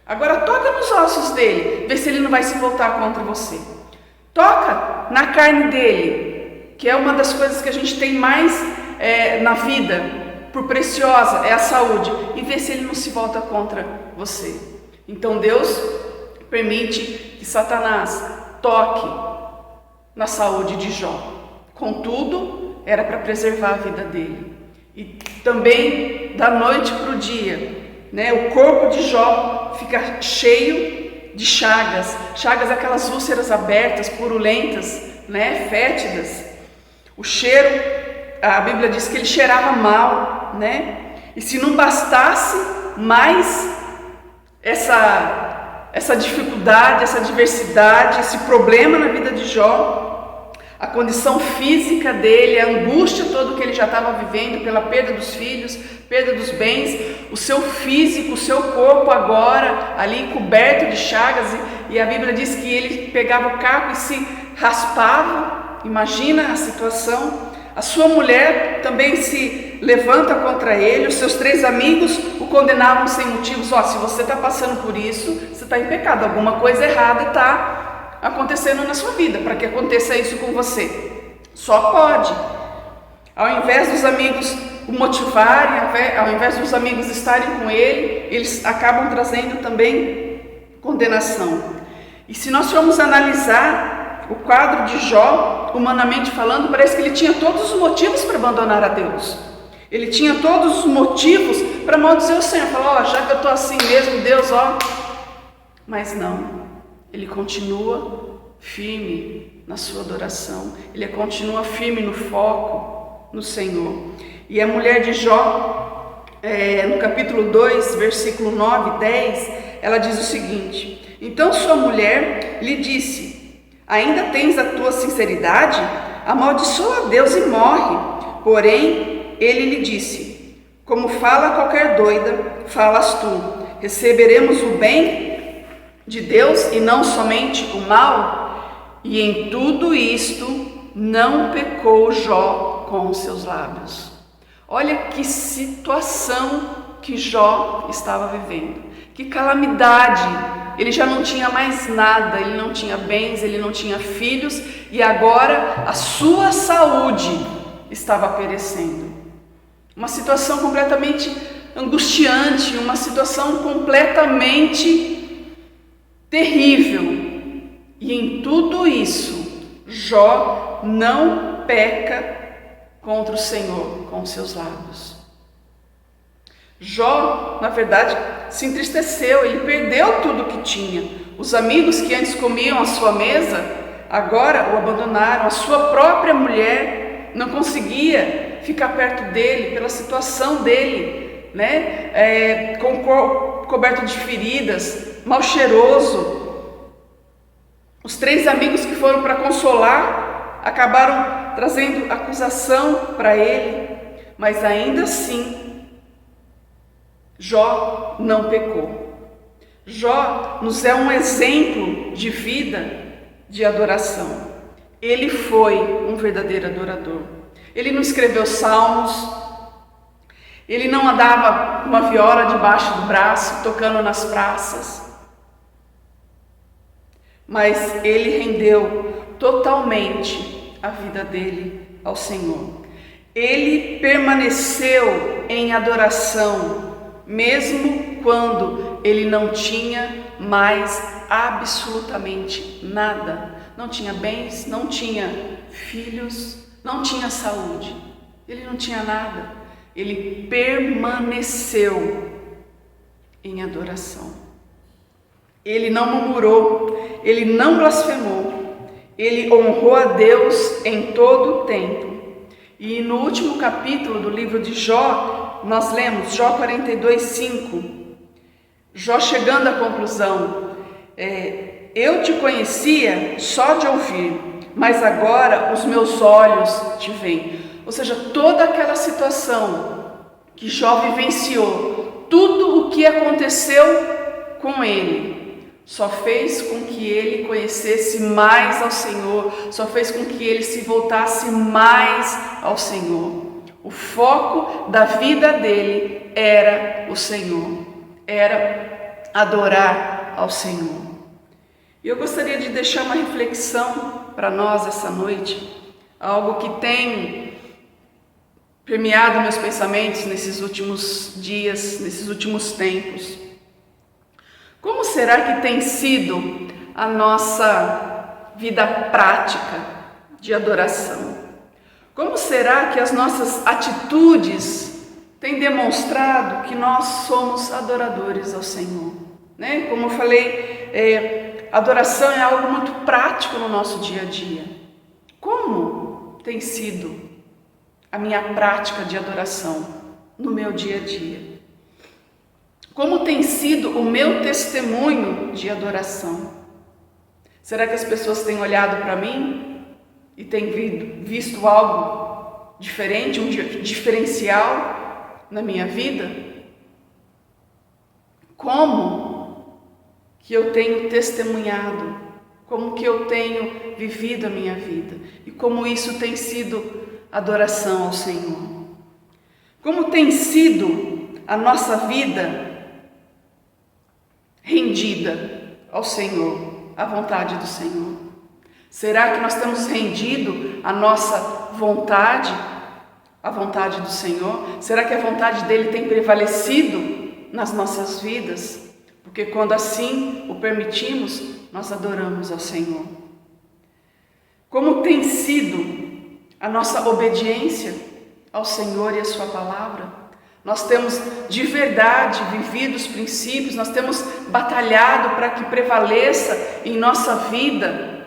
Agora toca nos ossos dele, vê se ele não vai se voltar contra você. Toca na carne dele, que é uma das coisas que a gente tem mais na vida, por preciosa, é a saúde, e vê se ele não se volta contra você. Então Deus permite que Satanás toque na saúde de Jó. Contudo, era para preservar a vida dele. E também, da noite para o dia, né, o corpo de Jó fica cheio de chagas. Chagas, aquelas úlceras abertas, purulentas, né, fétidas. O cheiro, a Bíblia diz que ele cheirava mal, né? E se não bastasse mais essa dificuldade, essa adversidade, esse problema na vida de Jó, a condição física dele, a angústia toda que ele já estava vivendo pela perda dos filhos, perda dos bens, o seu físico, o seu corpo agora ali coberto de chagas, e a Bíblia diz que ele pegava o caco e se raspava. Imagina a situação. A sua mulher também se levanta contra ele, os seus 3 amigos o condenavam sem motivos. Se você está passando por isso, você está em pecado, alguma coisa errada está acontecendo na sua vida, para que aconteça isso com você. Só pode. Ao invés dos amigos o motivarem, ao invés dos amigos estarem com ele, eles acabam trazendo também condenação. E se nós formos analisar o quadro de Jó, humanamente falando, parece que ele tinha todos os motivos para abandonar a Deus. Ele tinha todos os motivos para maldizer o Senhor. Falar: já que eu estou assim mesmo, Deus, Mas não, ele continua firme na sua adoração. Ele continua firme no foco no Senhor. E a mulher de Jó, no capítulo 2, versículo 9 e 10, ela diz o seguinte: então sua mulher lhe disse: ainda tens a tua sinceridade? Amaldiçoa a Deus e morre. Porém, ele lhe disse: como fala qualquer doida, falas tu. Receberemos o bem de Deus e não somente o mal? E em tudo isto não pecou Jó com os seus lábios. Olha que situação que Jó estava vivendo. Que calamidade. Ele já não tinha mais nada, ele não tinha bens, ele não tinha filhos, e agora a sua saúde estava perecendo. Uma situação completamente angustiante, uma situação completamente terrível. E em tudo isso, Jó não peca contra o Senhor com seus lábios. Jó, na verdade, se entristeceu, ele perdeu tudo que tinha. Os amigos que antes comiam à sua mesa, agora o abandonaram. A sua própria mulher não conseguia ficar perto dele pela situação dele, né? Coberto de feridas, mal cheiroso. Os 3 amigos que foram para consolar acabaram trazendo acusação para ele, mas ainda assim Jó não pecou. Jó nos é um exemplo de vida, de adoração. Ele foi um verdadeiro adorador. Ele não escreveu salmos, ele não andava com uma viola debaixo do braço, tocando nas praças, mas ele rendeu totalmente a vida dele ao Senhor. Ele permaneceu em adoração, mesmo quando ele não tinha mais absolutamente nada. Não tinha bens, não tinha filhos, não tinha saúde. Ele não tinha nada. Ele permaneceu em adoração. Ele não murmurou, ele não blasfemou, ele honrou a Deus em todo o tempo. E no último capítulo do livro de Jó, nós lemos Jó 42:5. Jó chegando à conclusão: eu te conhecia só de ouvir, mas agora os meus olhos te veem. Ou seja, toda aquela situação que Jó vivenciou, tudo o que aconteceu com ele, só fez com que ele conhecesse mais ao Senhor, só fez com que ele se voltasse mais ao Senhor. O foco da vida dele era o Senhor, era adorar ao Senhor. E eu gostaria de deixar uma reflexão para nós essa noite, algo que tem permeado meus pensamentos nesses últimos dias, nesses últimos tempos. Como será que tem sido a nossa vida prática de adoração? Como será que as nossas atitudes têm demonstrado que nós somos adoradores ao Senhor? Né? Como eu falei, adoração é algo muito prático no nosso dia a dia. Como tem sido a minha prática de adoração no meu dia a dia? Como tem sido o meu testemunho de adoração? Será que as pessoas têm olhado para mim e têm visto algo diferente, um diferencial na minha vida? Como que eu tenho testemunhado? Como que eu tenho vivido a minha vida? E como isso tem sido adoração ao Senhor? Como tem sido a nossa vida rendida ao Senhor, à vontade do Senhor? Será que nós temos rendido a nossa vontade à vontade do Senhor? Será que a vontade dele tem prevalecido nas nossas vidas? Porque quando assim o permitimos, nós adoramos ao Senhor. Como tem sido a nossa obediência ao Senhor e à sua palavra? Nós temos de verdade vivido os princípios, nós temos batalhado para que prevaleça em nossa vida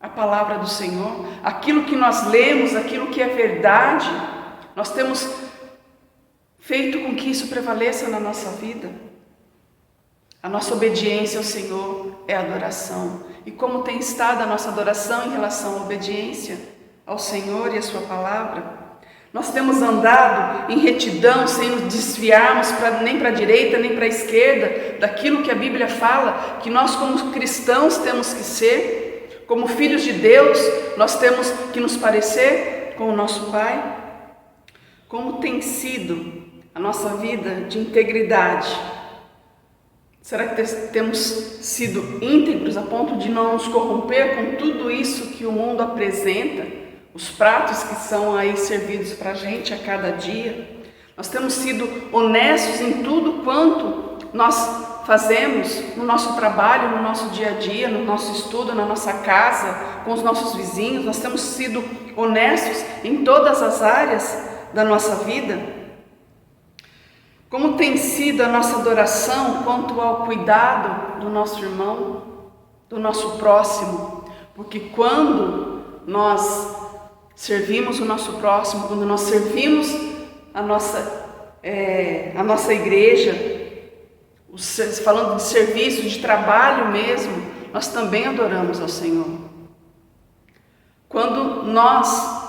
a palavra do Senhor, aquilo que nós lemos, aquilo que é verdade, nós temos feito com que isso prevaleça na nossa vida. A nossa obediência ao Senhor é adoração. E como tem estado a nossa adoração em relação à obediência ao Senhor e à sua palavra? Nós temos andado em retidão, sem nos desviarmos nem para a direita, nem para a esquerda, daquilo que a Bíblia fala, que nós como cristãos temos que ser, como filhos de Deus, nós temos que nos parecer com o nosso Pai. Como tem sido a nossa vida de integridade? Será que temos sido íntegros a ponto de não nos corromper com tudo isso que o mundo apresenta? Os pratos que são aí servidos para a gente a cada dia? Nós temos sido honestos em tudo quanto nós fazemos no nosso trabalho, no nosso dia a dia, no nosso estudo, na nossa casa, com os nossos vizinhos. Nós temos sido honestos em todas as áreas da nossa vida. Como tem sido a nossa adoração quanto ao cuidado do nosso irmão, do nosso próximo? Porque quando nós servimos o nosso próximo, quando nós servimos a nossa igreja, falando de serviço, de trabalho mesmo, nós também adoramos ao Senhor. Quando nós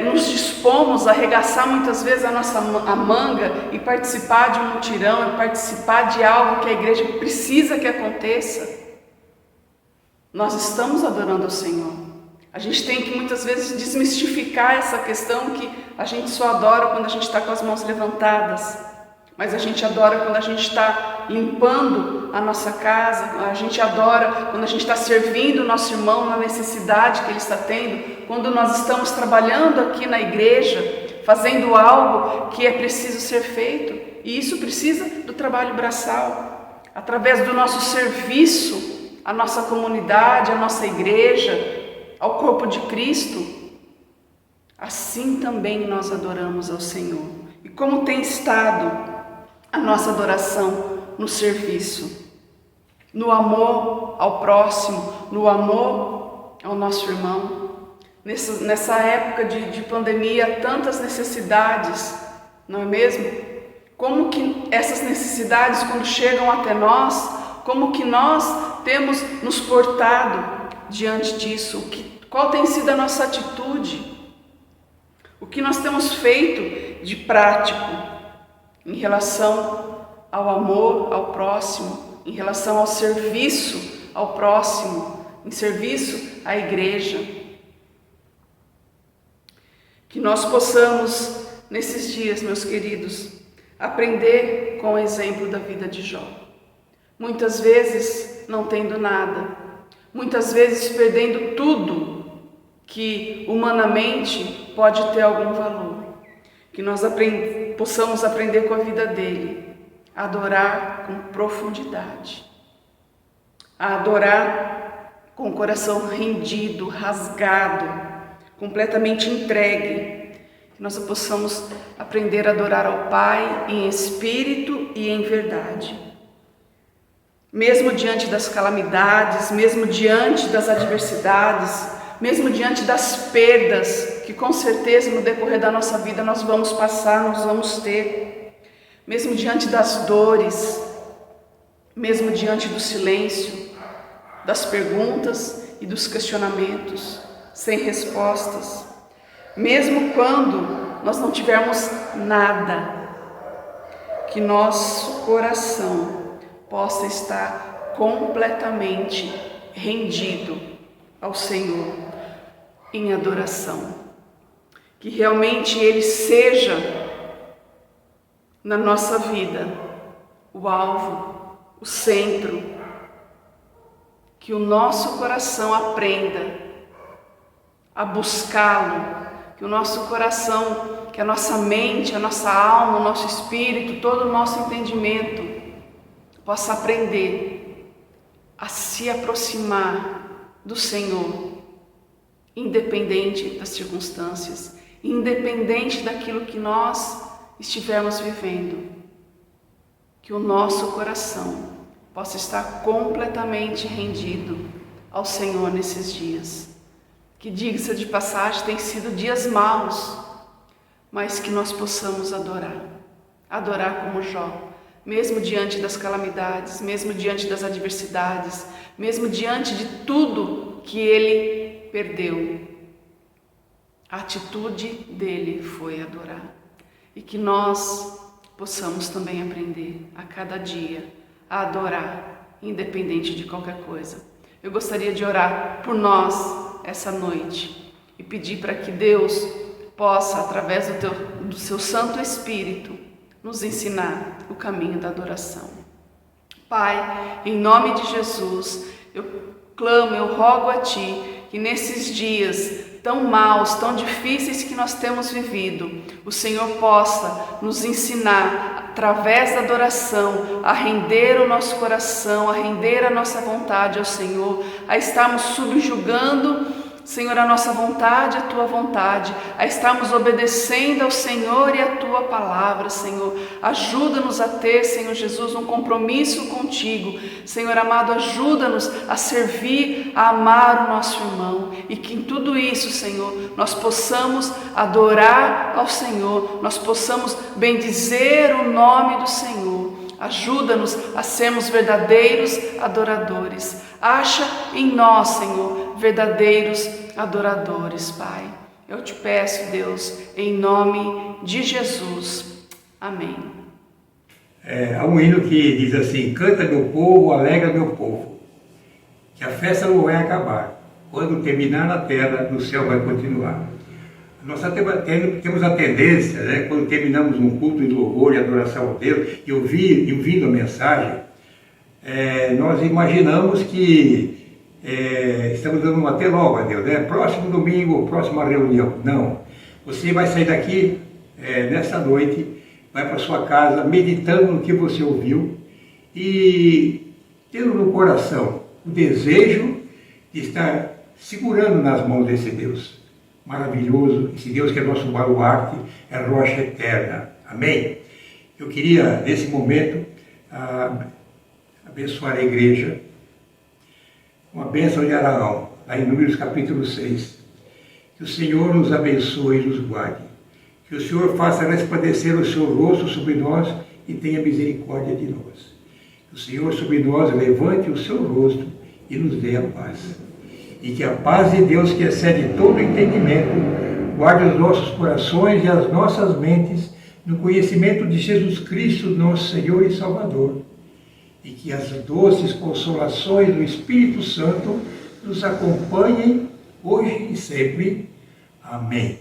nos dispomos a arregaçar muitas vezes a manga e participar de um mutirão, e participar de algo que a igreja precisa que aconteça, nós estamos adorando ao Senhor. A gente tem que muitas vezes desmistificar essa questão que a gente só adora quando a gente está com as mãos levantadas, mas a gente adora quando a gente está limpando a nossa casa, a gente adora quando a gente está servindo o nosso irmão na necessidade que ele está tendo, quando nós estamos trabalhando aqui na igreja, fazendo algo que é preciso ser feito, e isso precisa do trabalho braçal, através do nosso serviço à nossa comunidade, à nossa igreja, ao corpo de Cristo. Assim também nós adoramos ao Senhor. E como tem estado a nossa adoração no serviço, no amor ao próximo, no amor ao nosso irmão? Nessa época de pandemia, tantas necessidades, não é mesmo? Como que essas necessidades, quando chegam até nós, como que nós temos nos portado diante disso? Qual tem sido a nossa atitude? O que nós temos feito de prático em relação ao amor ao próximo, em relação ao serviço ao próximo, em serviço à igreja? Que nós possamos, nesses dias, meus queridos, aprender com o exemplo da vida de Jó. Muitas vezes não tendo nada, muitas vezes perdendo tudo que humanamente pode ter algum valor. Que nós possamos aprender com a vida dele, a adorar com profundidade, a adorar com o coração rendido, rasgado, completamente entregue. Que nós possamos aprender a adorar ao Pai em espírito e em verdade. Mesmo diante das calamidades, mesmo diante das adversidades, mesmo diante das perdas que com certeza no decorrer da nossa vida nós vamos passar, nós vamos ter, mesmo diante das dores, mesmo diante do silêncio, das perguntas e dos questionamentos sem respostas, mesmo quando nós não tivermos nada, que nosso coração possa estar completamente rendido ao Senhor em adoração, que realmente Ele seja na nossa vida o alvo, o centro, que o nosso coração aprenda a buscá-lo, que o nosso coração, que a nossa mente, a nossa alma, o nosso espírito, todo o nosso entendimento possa aprender a se aproximar do Senhor, independente das circunstâncias, independente daquilo que nós estivermos vivendo, que o nosso coração possa estar completamente rendido ao Senhor nesses dias. Que, diga-se de passagem, tem sido dias maus, mas que nós possamos adorar como Jó, mesmo diante das calamidades, mesmo diante das adversidades, mesmo diante de tudo que ele perdeu. A atitude dele foi adorar. E que nós possamos também aprender a cada dia a adorar, independente de qualquer coisa. Eu gostaria de orar por nós essa noite e pedir para que Deus possa, através do seu Santo Espírito, nos ensinar o caminho da adoração. Pai, em nome de Jesus, eu clamo, eu rogo a Ti que nesses dias tão maus, tão difíceis que nós temos vivido, o Senhor possa nos ensinar, através da adoração, a render o nosso coração, a render a nossa vontade ao Senhor, a estarmos subjugando, Senhor, a nossa vontade, a Tua vontade, a estarmos obedecendo ao Senhor e a Tua palavra, Senhor. Ajuda-nos a ter, Senhor Jesus, um compromisso contigo. Senhor amado, ajuda-nos a servir, a amar o nosso irmão. E que em tudo isso, Senhor, nós possamos adorar ao Senhor, nós possamos bendizer o nome do Senhor. Ajuda-nos a sermos verdadeiros adoradores. Acha em nós, Senhor, verdadeiros adoradores, Pai. Eu te peço, Deus, em nome de Jesus. Amém. Há um hino que diz assim: canta meu povo, alegra meu povo, que a festa não vai acabar. Quando terminar na terra, no céu vai continuar. Nós temos a tendência, né, quando terminamos um culto de louvor e adoração a Deus, e ouvindo a mensagem, nós imaginamos que estamos dando uma até logo a Deus, né? Próximo domingo, próxima reunião. Não. Você vai sair daqui nessa noite, vai para sua casa meditando no que você ouviu e tendo no coração o desejo de estar segurando nas mãos desse Deus maravilhoso, esse Deus que é nosso baluarte, é rocha eterna. Amém? Eu queria, nesse momento, abençoar a igreja com a bênção de Araão, lá em Números capítulo 6. Que o Senhor nos abençoe e nos guarde. Que o Senhor faça resplandecer o seu rosto sobre nós e tenha misericórdia de nós. Que o Senhor sobre nós levante o seu rosto e nos dê a paz. E que a paz de Deus, que excede todo entendimento, guarde os nossos corações e as nossas mentes no conhecimento de Jesus Cristo, nosso Senhor e Salvador. E que as doces consolações do Espírito Santo nos acompanhem hoje e sempre. Amém.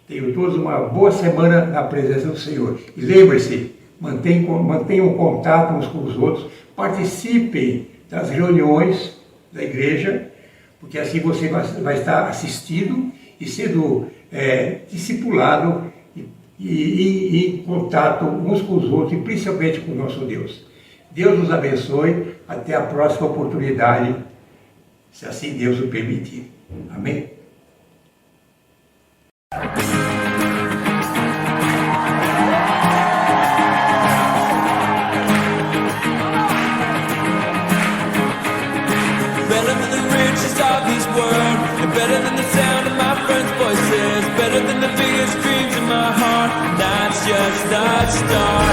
Tenham todos uma boa semana na presença do Senhor. E lembre-se, mantenham contato uns com os outros, participem das reuniões da igreja, porque assim você vai estar assistido e sendo discipulado e em contato uns com os outros, e principalmente com o nosso Deus. Deus nos abençoe, até a próxima oportunidade, se assim Deus o permitir. Amém? Better than the riches of this world, and better than the sound of my friends' voices, better than the biggest dreams in my heart. That's just the start.